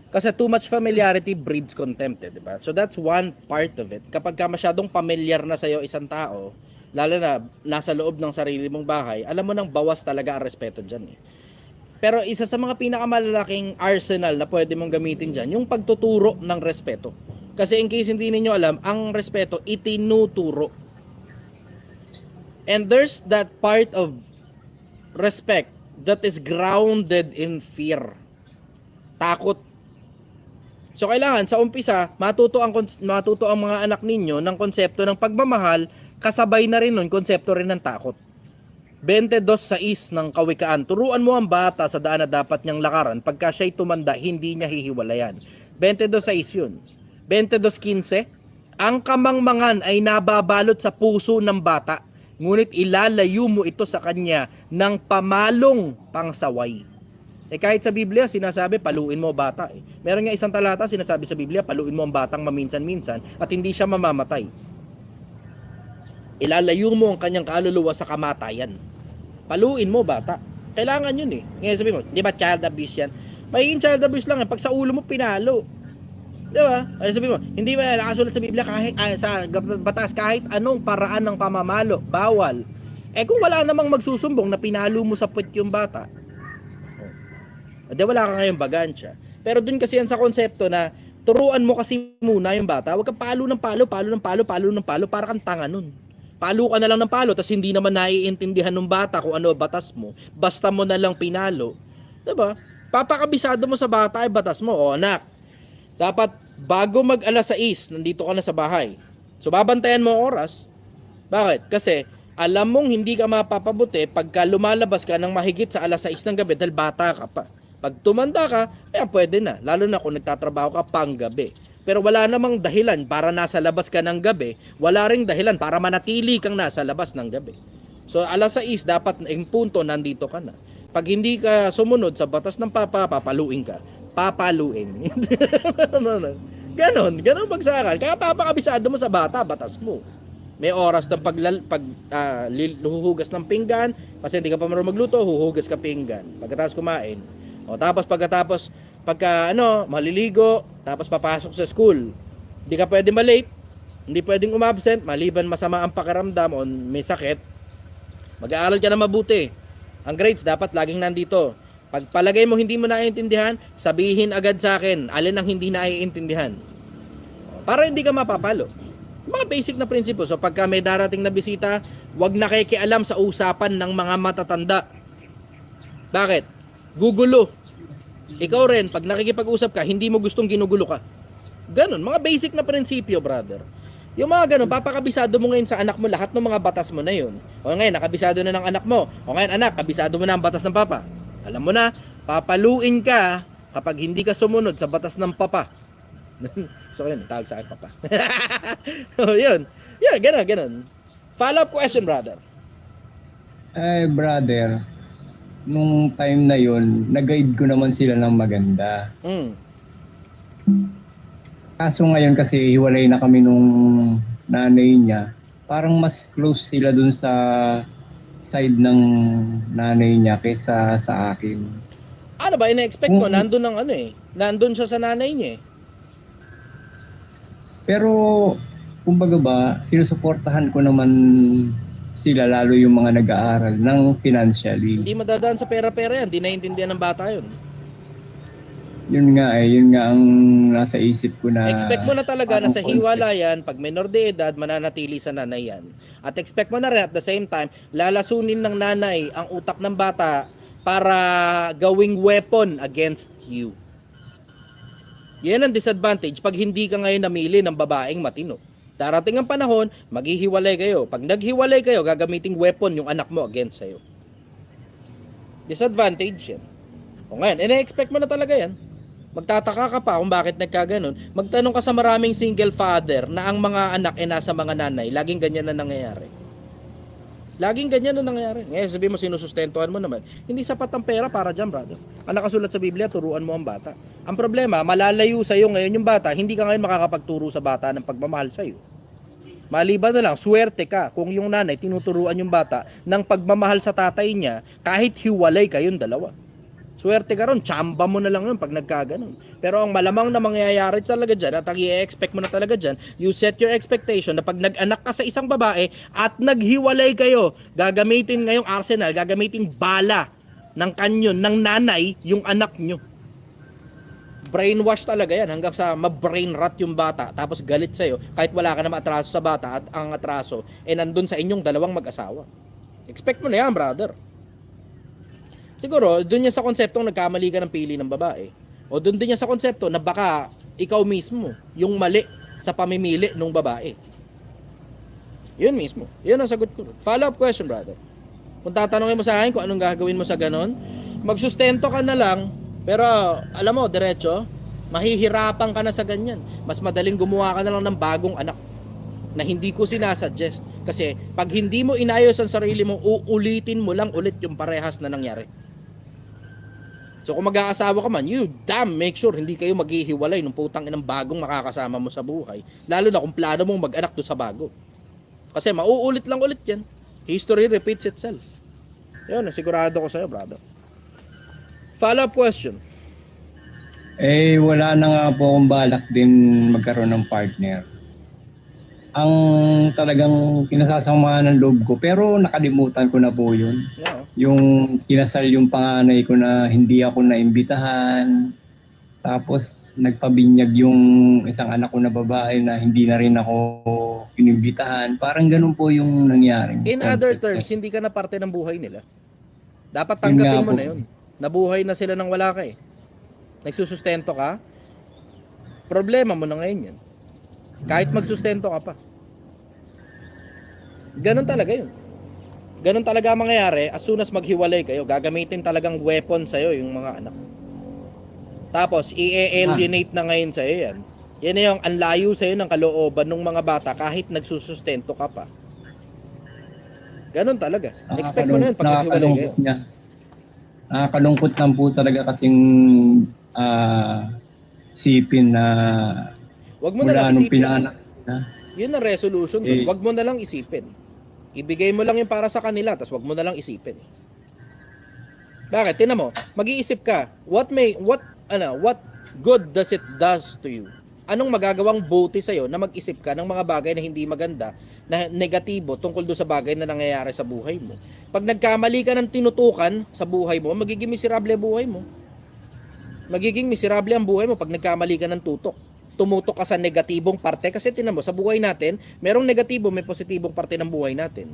Kasi too much familiarity breeds contempt, di ba? So that's one part of it. Kapag ka masyadong familiar na sa'yo isang tao, lalo na nasa loob ng sarili mong bahay, alam mo nang bawas talaga ang respeto dyan eh. Pero isa sa mga pinakamalalaking arsenal na pwede mong gamitin dyan, yung pagtuturo ng respeto. Kasi in case hindi ninyo alam, ang respeto itinuturo. And there's that part of respect that is grounded in fear. Takot. So kailangan sa umpisa, matuto ang mga anak ninyo ng konsepto ng pagmamahal, kasabay na rin nun konsepto rin ng takot. 22:6 ng Kawikaan. Turuan mo ang bata sa daan na dapat niyang lakaran, pagka siya'y tumanda, hindi niya hihiwalayan. 22:6 yun. 22:15, ang kamangmangan ay nababalot sa puso ng bata, ngunit ilalayo mo ito sa kanya ng pamalong pangsaway. Kahit sa Biblia, sinasabi, paluin mo bata. Meron nga isang talata, sinasabi sa Biblia, paluin mo ang batang maminsan-minsan at hindi siya mamamatay. Ilalayo mo ang kanyang kaluluwa sa kamatayan. Paluin mo bata. Kailangan yun eh. Ngayon sabi mo, di ba child abuse yan? Magiging child abuse lang pag sa ulo mo pinalo. Di ba? Ay sabi mo, hindi ba nakasulat sa Biblia kahit sa batas kahit anong paraan ng pamamalo, bawal. Kung wala namang magsusumbong na pinalo mo sa puwet yung bata, wala ka ngayong bagansya. Pero dun kasi yan sa konsepto na turuan mo kasi muna yung bata. Huwag kang palo ng palo para kang tanga nun. Palo ka na lang ng palo tapos hindi naman naiintindihan ng bata kung ano batas mo. Basta mo na lang pinalo. Diba? Papakabisado mo sa bata ay batas mo. O anak, dapat bago mag 6:00, nandito ka na sa bahay. So babantayan mo ang oras. Bakit? Kasi alam mong hindi ka mapapabuti pagka lumalabas ka ng mahigit sa 6:00 ng gabi dahil bata ka pa. Pag tumanda ka, pwede na. Lalo na kung nagtatrabaho ka pang gabi. Pero wala namang dahilan para nasa labas ka ng gabi. Wala ring dahilan para manatili kang nasa labas ng gabi. So 6:00 dapat yung punto nandito ka na. Pag hindi ka sumunod sa batas ng papaluin ka. Papaluin. Ganon bagsakan. Kaya papakabisado mo sa bata, batas mo. May oras ng huhugas ng pinggan. Kasi hindi ka pa marunong magluto, huhugas ka pinggan. Pagkatapos kumain, O tapos pagka maliligo, tapos papasok sa school. Hindi ka pwede malate, hindi pwedeng umabsent, maliban masama ang pakiramdam o may sakit. Mag-aaral ka na mabuti. Ang grades dapat laging nandito. Pag palagay mo hindi mo naiintindihan, sabihin agad sa akin alin ang hindi naiintindihan. Para hindi ka mapapalo. Mga basic na prinsipyo. So pagka may darating na bisita, wag nakikialam sa usapan ng mga matatanda. Bakit? Gugulo. Ikaw rin, pag nakikipag-usap ka, hindi mo gustong ginugulo ka. Ganon, mga basic na prinsipyo, brother. Yung mga ganon, papakabisado mo ngayon sa anak mo lahat ng mga batas mo na yun. O ngayon, nakabisado na ng anak mo. O ngayon, anak, kabisado mo na ang batas ng papa. Alam mo na, papaluin ka kapag hindi ka sumunod sa batas ng papa. So yun, tawag sa akin papa. So yun, ganon. Follow-up question, brother. Ay, brother, nung time na yun, nag-guide ko naman sila ng maganda. Kaso ngayon kasi hiwalay na kami nung nanay niya. Parang mas close sila dun sa side ng nanay niya kaysa sa akin. Ano ba, ina-expect ko, nandun siya sa nanay niya eh. Pero, kumbaga ba, sinusuportahan ko naman sila, lalo yung mga nag-aaral ng financially. Hindi madadaan sa pera-pera yan, hindi naiintindihan ng bata yun. Yun nga ang nasa isip ko na... Expect mo na talaga na sa hiwalayan, pag minor de edad, mananatili sa nanay yan. At expect mo na rin at the same time, lalasunin ng nanay ang utak ng bata para gawing weapon against you. Yan ang disadvantage pag hindi ka ngayon namili ng babaeng matino. Darating ang panahon, maghihiwalay kayo. Pag naghiwalay kayo, gagamiting weapon yung anak mo against sa'yo. Disadvantage yan. O ngayon, ina-expect mo na talaga yan. Magtataka ka pa kung bakit nagkaganon. Magtanong ka sa maraming single father na ang mga anak ay nasa mga nanay. Laging ganyan na nangyayari. Laging ganyan na nangyayari. Ngayon sabihin mo, sinusustentuhan mo naman. Hindi sapat ang pera para dyan, brother. Ang nakasulat sa Biblia, turuan mo ang bata. Ang problema, malalayo sa'yo ngayon yung bata. Hindi ka ngayon makakapagturo sa bata ng pagmamahal sa'yo. Maliban na lang, swerte ka kung yung nanay tinuturuan yung bata ng pagmamahal sa tatay niya kahit hiwalay kayong dalawa. Swerte ka ron, tsamba mo na lang yun pag nagkaganon. Pero ang malamang na mangyayari talaga dyan at ang i-expect mo na talaga dyan, you set your expectation na pag nag-anak ka sa isang babae at naghiwalay kayo, gagamitin ngayong arsenal, gagamitin bala ng kanyon, ng nanay, yung anak nyo. Brainwash talaga yan hanggang sa ma-brain rot yung bata tapos galit sa'yo kahit wala ka naman atraso sa bata at ang atraso nandun sa inyong dalawang mag-asawa. Expect mo na yan, brother. Siguro, doon yan sa konseptong nagkamali ka ng pili ng babae. O doon din yan sa konsepto na baka ikaw mismo yung mali sa pamimili ng babae. Yun mismo. Yun ang sagot ko. Follow-up question, brother. Kung tatanungin mo sa akin kung anong gagawin mo sa ganon, magsustento ka na lang, pero alam mo, diretso, mahihirapan ka na sa ganyan. Mas madaling gumawa ka na lang ng bagong anak na hindi ko sinasuggest. Kasi pag hindi mo inayos ang sarili mo, uulitin mo lang ulit yung parehas na nangyari. So kung mag-aasawa ka man, you damn make sure hindi kayo maghihiwalay ng putang inang bagong makakasama mo sa buhay. Lalo na kung plano mong mag-anak doon sa bago. Kasi mauulit lang ulit yan. History repeats itself. Yun, sigurado ko sa'yo, brother. Follow-up question. Wala na nga po akong balak din magkaroon ng partner. Ang talagang kinasasamahan ng loob ko, pero nakalimutan ko na po yun. Yeah. Yung kinasal yung panganay ko na hindi ako naimbitahan. Tapos nagpabinyag yung isang anak ko na babae na hindi na rin ako inimbitahan. Parang ganun po yung nangyari. In other terms, hindi ka na parte ng buhay nila. Dapat tanggapin mo na yun. Nabuhay na sila nang wala ka eh. Nagsusustento ka, problema mo na ngayon yan. Kahit magsustento ka pa. Ganon talaga yun. Ganon talaga ang mangyayari. As soon as maghiwalay kayo, gagamitin talagang weapon sa'yo yung mga anak. Tapos, i-alienate na ngayon sa'yo yan. Yan na yung anlayo sa'yo ng kalooban ng mga bata kahit nagsusustento ka pa. Ganon talaga. Expect mo na yun pag maghiwalay kayo. Nakakalungkot lang po talaga kasing sipin na wag mo na lang isipin. Yun ang resolution. Wag mo na lang isipin. Ibigay mo lang yung para sa kanila, tapos wag mo na lang isipin. Bakit? Tingnan mo, mag-iisip ka, what good does it does to you? Anong magagawang buti sa'yo na mag-isip ka ng mga bagay na hindi maganda, na negatibo tungkol doon sa bagay na nangyayari sa buhay mo? Pag nagkamali ka ng tinutukan sa buhay mo, magiging miserable ang buhay mo. Magiging miserable ang buhay mo pag nagkamali ka ng tutok. Tumutok ka sa negatibong parte, kasi tinan mo, sa buhay natin, merong negatibo, may positibong parte ng buhay natin.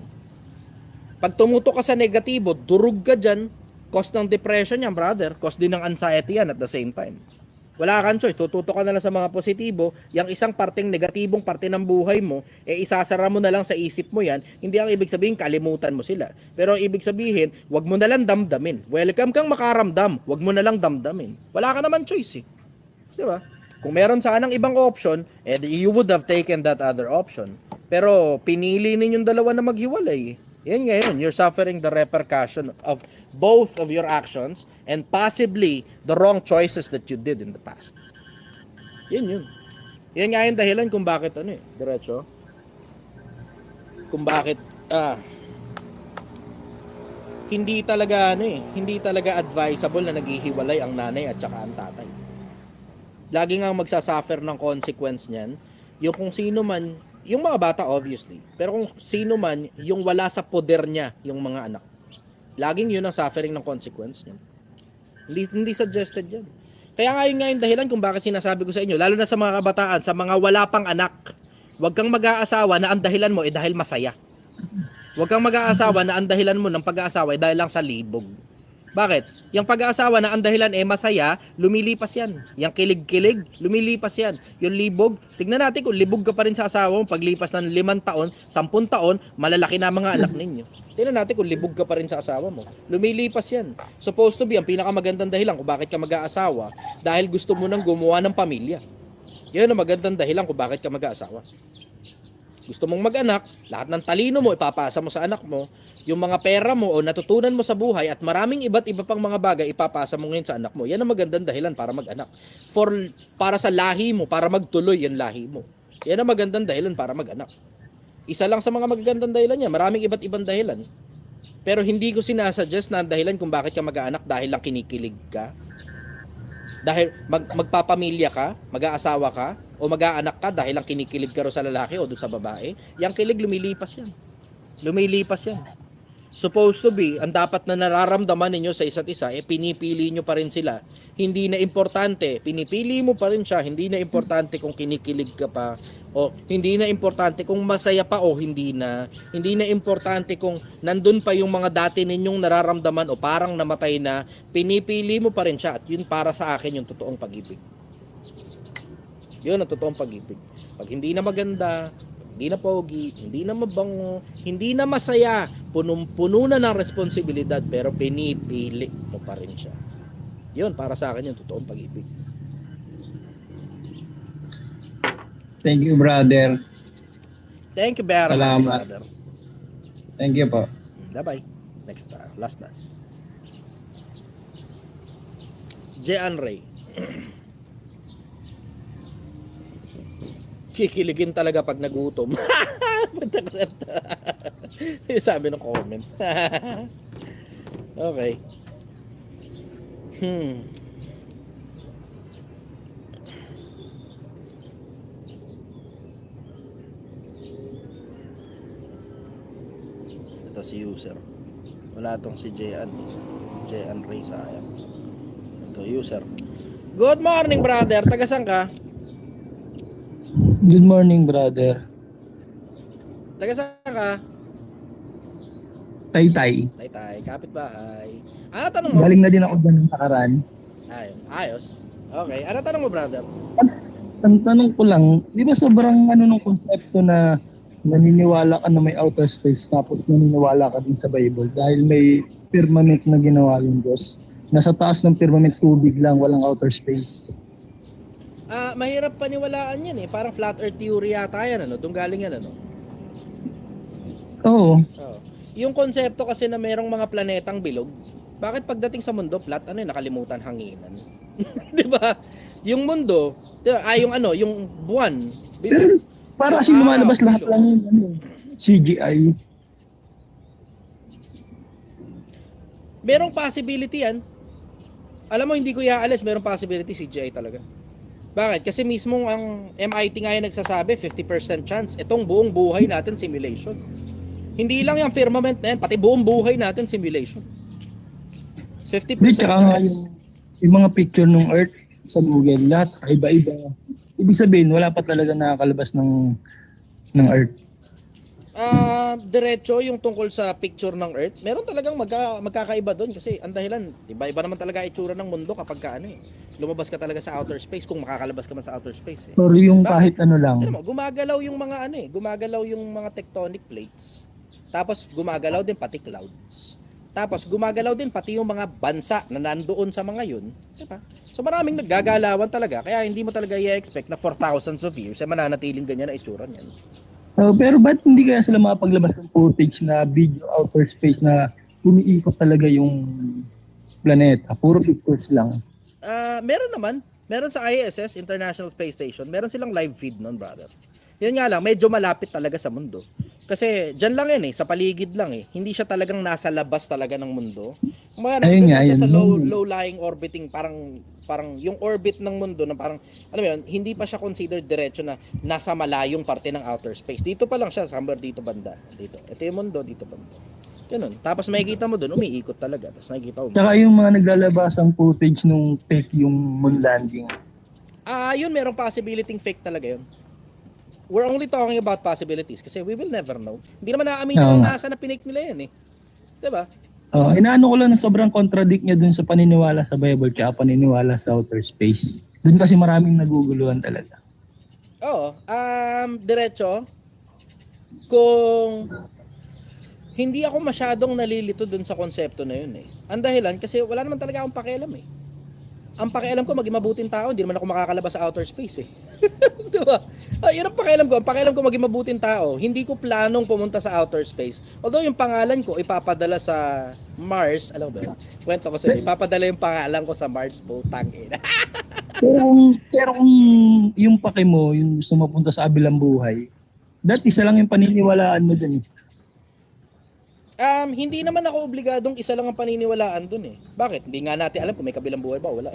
Pag tumutok ka sa negatibo, durug ka dyan, cause ng depression yan, brother, cause din ng anxiety yan at the same time. Wala kang choice, tututok ka na lang sa mga positibo, yung isang parteng negatibong parte ng buhay mo, isasara mo na lang sa isip mo yan, hindi ang ibig sabihin kalimutan mo sila. Pero ang ibig sabihin, wag mo na lang damdamin. Welcome kang makaramdam, wag mo na lang damdamin. Wala ka naman choice eh. Di ba? Kung meron sanang ibang option, you would have taken that other option. Pero pinili ninyong dalawa na maghiwalay. Yan ngayon, you're suffering the repercussion of both of your actions and possibly the wrong choices that you did in the past. Yun. Yan nga yung dahilan kung bakit diretso. Kung bakit hindi talaga advisable na naghihiwalay ang nanay at saka ang tatay. Lagi nga magsasuffer ng consequence niyan yung kung sino man, yung mga bata obviously, pero kung sino man yung wala sa poder niya, yung mga anak. Laging yun ang suffering ng consequence niyan. Hindi suggested yan. Kaya nga yung dahilan kung bakit sinasabi ko sa inyo, lalo na sa mga kabataan, sa mga wala pang anak, huwag kang mag-aasawa na ang dahilan mo dahil masaya. Huwag kang mag-aasawa na ang dahilan mo ng pag-aasawa dahil lang sa libog. Bakit? Yung pag-aasawa na ang dahilan masaya, lumilipas yan. Yung kilig-kilig, lumilipas yan. Yung libog, tignan natin kung libog ka pa rin sa asawa mo paglipas ng 5 taon, 10 taon, malalaki na mga anak ninyo. Tignan natin kung libog ka pa rin sa asawa mo. Lumilipas yan. Supposed to be, ang pinakamagandang dahilan kung bakit ka mag-aasawa, dahil gusto mo nang gumawa ng pamilya. Yan ang magandang dahilan kung bakit ka mag-aasawa. Gusto mong mag-anak, lahat ng talino mo ipapasa mo sa anak mo, yung mga pera mo o natutunan mo sa buhay at maraming iba't iba pang mga bagay ipapasa mo ngayon sa anak mo. Yan ang magandang dahilan para mag-anak. Para sa lahi mo, para magtuloy yung lahi mo. Yan ang magandang dahilan para mag-anak. Isa lang sa mga magagandang dahilan niya, maraming iba't ibang dahilan. Pero hindi ko sinasuggest na ang dahilan kung bakit ka mag-anak dahil lang kinikilig ka. Dahil magpapamilya ka, mag-aasawa ka, o mag-aanak ka dahil lang kinikilig ka ro sa lalaki o doon sa babae. Yang kilig, lumilipas yan. Lumilipas yan. Supposed to be, ang dapat na nararamdaman ninyo sa isa't isa, pinipili nyo pa rin sila. Hindi na importante, pinipili mo pa rin siya, hindi na importante kung kinikilig ka pa, o hindi na importante kung masaya pa o hindi na. Hindi na importante kung nandun pa yung mga dati ninyong nararamdaman o parang namatay na, pinipili mo pa rin siya at yun para sa akin yung totoong pag-ibig. Yun ang totoong pag-ibig. Pag hindi na maganda, hindi na pogi, hindi na mabango, hindi na masaya, punong-puno na ng responsibilidad, pero pinipili mo pa rin siya. Yun, para sa akin yung totoong pag-ibig. Thank you, brother. Thank you very much, Salamat. brother. Thank you po. Bye-bye. Next time. Last na. Jean Ray. Kikiligin talaga pag nagutom. Sabi ng comment. Okay. Ito si user. Wala tong si Jean Ray sayang. Ito user. Good morning, brother. Taga saan ka? Good morning, brother. Taga saan ka? Taytay. Taytay, kapitbahay. Ano tanong mo? Galing na din ako dyan ng nakaraan. Ayos. Okay. Ano tanong mo, brother? Ang tanong ko lang, di ba sobrang nung konsepto na naniniwala ka na may outer space tapos naniniwala ka din sa Bible dahil may firmament na ginawa yung Diyos. Nasa taas ng firmament tubig lang, walang outer space. Mahirap paniwalaan yan parang flat earth theory yata yan Doon galing yan Oo. Yung konsepto kasi na merong mga planetang bilog, bakit pagdating sa mundo flat nakalimutan hanginan? 'Di ba? Yung mundo, yung buwan, pero para kasi lumalabas lahat lang yung CGI. Merong possibility yan. Alam mo, hindi ko iaalis, merong possibility CGI talaga. Bakit? Kasi mismo ang MIT nga yung nagsasabi, 50% chance. Itong buong buhay natin, simulation. Hindi lang yung firmament na yan, pati buong buhay natin, simulation. 50% Tsaka nga chance. yung mga picture ng Earth sa Google, lahat iba-iba. Ibig sabihin, wala pa talaga nakakalabas ng Earth. Diretso yung tungkol sa picture ng Earth, meron talagang magkakaiba doon kasi ang dahilan, iba-iba naman talaga itsura ng mundo kapag lumabas ka talaga sa outer space kung makakalabas ka man sa outer space. Pero yung kahit ano lang. Alam mo, gumagalaw yung mga gumagalaw yung mga tectonic plates. Tapos gumagalaw din pati clouds. Tapos gumagalaw din pati yung mga bansa na nandoon sa mga yun, diba? So maraming naggagalawan talaga, kaya hindi mo talaga i-expect na for thousands of years ay mananatiling ganyan na itsura niyan. Pero ba't hindi kaya sila makapaglabas ng footage na video outer space na umiikot talaga yung planeta? Puro pictures lang. Meron naman. Meron sa ISS, International Space Station. Meron silang live feed nun, brother. Yun nga lang, medyo malapit talaga sa mundo. Kasi dyan lang sa paligid lang Hindi siya talagang nasa labas talaga ng mundo. Ayun nga, siya sa low-lying orbiting, parang yung orbit ng mundo na parang, alam mo yun, hindi pa siya considered diretso na nasa malayong parte ng outer space. Dito pa lang siya, somewhere dito banda. Dito. Ito yung mundo, dito banda. Ganun. Tapos makikita mo doon, umiikot talaga. Tapos nakikita mo. Tsaka yung mga naglalabas ang footage nung fake yung moon landing. Yun, merong possibility fake talaga yun. We're only talking about possibilities kasi we will never know. Hindi naman naaminin ng NASA na pinake nila yan Diba? Inaano ko lang na sobrang contradict niya dun sa paniniwala sa Bible tsaka paniniwala sa outer space. Dun kasi maraming naguguluhan talaga. Oo. Diretso, kung hindi ako masyadong nalilito dun sa konsepto na yun Ang dahilan kasi wala naman talaga akong pakialam Ang pakialam ko maging mabuting tao, hindi naman ako makakalabas sa outer space Diba? Yun ang pakialam ko. Ang pakialam ko maging mabuting tao. Hindi ko planong pumunta sa outer space. Although yung pangalan ko ipapadala sa Mars, alam mo ba? Kwento ko sa'yo, ipapadala yung pangalan ko sa Mars, putang ina. pero kung yung pake mo, yung sumapunta sa kabilang buhay, that isa lang yung paniniwalaan mo dun Hindi naman ako obligadong isa lang ang paniniwalaan dun Bakit? Hindi nga natin alam kung may kabilang buhay ba o wala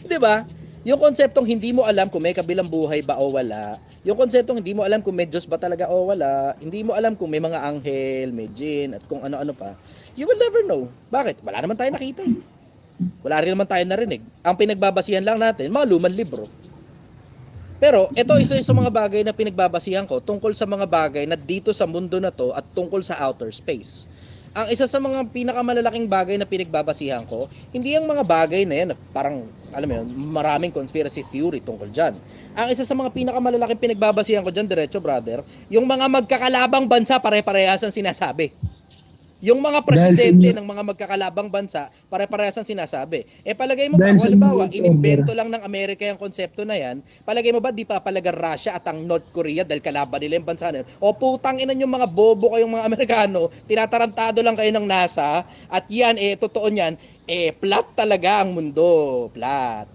Diba? Yung konseptong hindi mo alam kung may kabilang buhay ba o wala. Yung konseptong hindi mo alam kung may Diyos ba talaga o wala. Hindi mo alam kung may mga anghel, may jinn, at kung ano-ano pa. You will never know. Bakit? Wala naman tayo nakita Wala rin naman tayo narinig. Ang pinagbabasihan lang natin, mga lumang libro. Pero ito isa sa mga bagay na pinagbabasihan ko tungkol sa mga bagay na dito sa mundo na to at tungkol sa outer space. Ang isa sa mga pinakamalalaking bagay na pinagbabasihan ko, hindi ang mga bagay na yan, parang, alam mo yun, maraming conspiracy theory tungkol dyan. Ang isa sa mga pinakamalalaking pinagbabasihan ko dyan, diretso brother, yung mga magkakalabang bansa pare-parehas ang sinasabi. Yung mga presidente ng mga magkakalabang bansa, pare-parehas ang sinasabi. Palagay mo ba, halimbawa, inimbento lang ng Amerika yung konsepto na yan, palagay mo ba di papalaga Russia at ang North Korea dahil kalaban nila yung bansa na yun? O putang ina yung mga bobo kayong mga Amerikano, tinatarantado lang kayo ng NASA, at yan, totoo niyan, flat talaga ang mundo. Flat.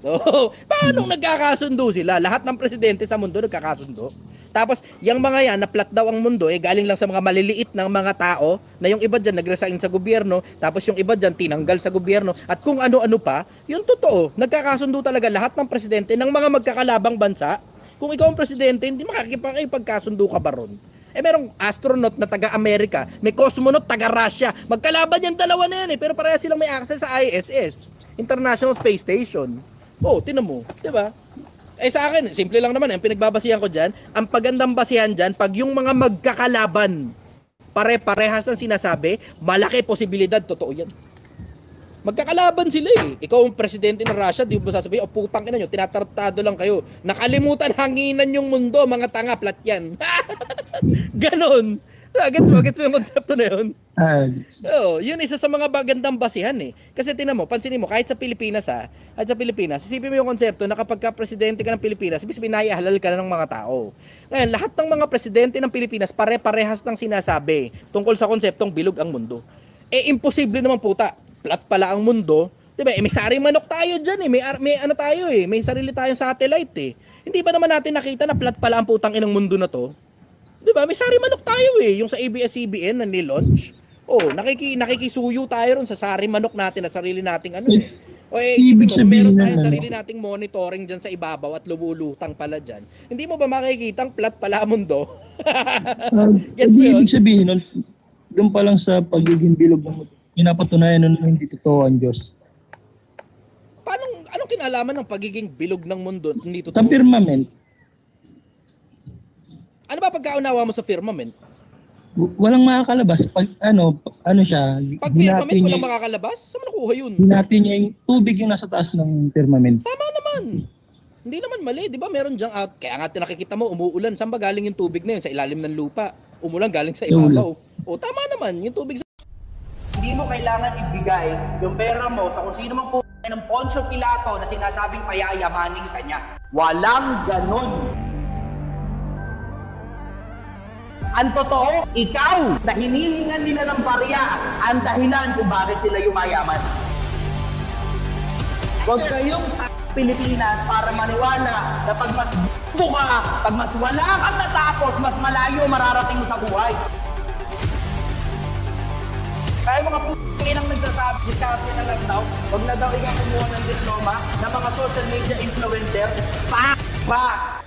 Paano nagkakasundo sila? Lahat ng presidente sa mundo nagkakasundo. Tapos, yung mga yan, na flat daw ang mundo, galing lang sa mga maliliit ng mga tao, na yung iba dyan nag-resign sa gobyerno, tapos yung iba dyan tinanggal sa gobyerno, at kung ano-ano pa, yun totoo. Nagkakasundo talaga lahat ng presidente ng mga magkakalabang bansa. Kung ikaw ang presidente, hindi makakipagkasundo ka ba ron? Merong astronaut na taga-Amerika, may cosmonaut taga-Russia. Magkalaban yan dalawa na yan pero pareha silang may access sa ISS, International Space Station. Tinan mo, 'di ba? Sa akin, simple lang naman ang pinagbabasihan ko diyan. Ang pagandang basihan diyan, pag yung mga magkakalaban pare-parehas ang sinasabi, malaki posibilidad totoo yan. Magkakalaban sila Ikaw ang presidente ng Russia, di mo sasabihin, putang ina nyo, tinatartado lang kayo. Nakalimutan hanginan yung mundo, mga tanga, plat yan. Ganon. Gets mo yung konsepto na yun? Yun isa sa mga bagandang basihan Kasi tinan mo, pansinin mo, kahit sa Pilipinas isipin mo yung konsepto na kapag ka-presidente ka ng Pilipinas, ibig sabihin naihalal ka na ng mga tao. Ngayon, lahat ng mga presidente ng Pilipinas, pare-parehas ng sinasabi tungkol sa konseptong bilog ang mundo. Imposible naman puta. Flat pala ang mundo, 'di ba? May sari manok tayo diyan may ano tayo may sarili tayong satellite Hindi ba naman natin nakita na flat pala ang putang inang mundo na 'to? 'Di ba? May sari manok tayo yung sa ABS-CBN na ni-launch. Oh, nakikisuyo tayo ron sa sari manok natin na sarili nating ano. O Ibig sabihin meron na, tayong sarili nating monitoring dyan sa ibabaw at lumulutang pala dyan. Hindi mo ba makikita ang plat pala mundo? Gets mo yun? Ibig sabihin nun, doon pa lang sa pagiging bilog ng mundo, pinapatunayan na hindi totoo ang Diyos. Anong kinalaman ng pagiging bilog ng mundo? Hindi totoo? Sa firmament, ano ba pagkaunawa mo sa firmament? walang makakalabas. Pag ano siya, Pag firmament, walang makakalabas? Saan mo nakuha yun? hinati niya yung tubig yung nasa taas ng firmament. Tama naman. Hindi naman mali, di ba? Meron diyang out. Kaya nga nakikita mo, umuulan. Saan ba galing yung tubig na yun? Sa ilalim ng lupa. Umulan galing sa ibabaw. O tama naman, yung tubig sa... Hindi mo kailangan ibigay yung pera mo sa kung sino mang po ng Poncio Pilato na sinasabing payayamanin ka niya. Walang ganon. Ang totoo, ikaw na hinihingan nila ng barya ang dahilan kung bakit sila yumayaman. Huwag kayong sa Pilipinas para maniwala na pag mas buka, pag mas wala kang natapos, mas malayo mararating mo sa buhay. Kaya mga p***in ang nagsasabi, diskarte na lang daw, huwag na daw ikaw kumuha ng diploma ng mga social media influencer. Pa!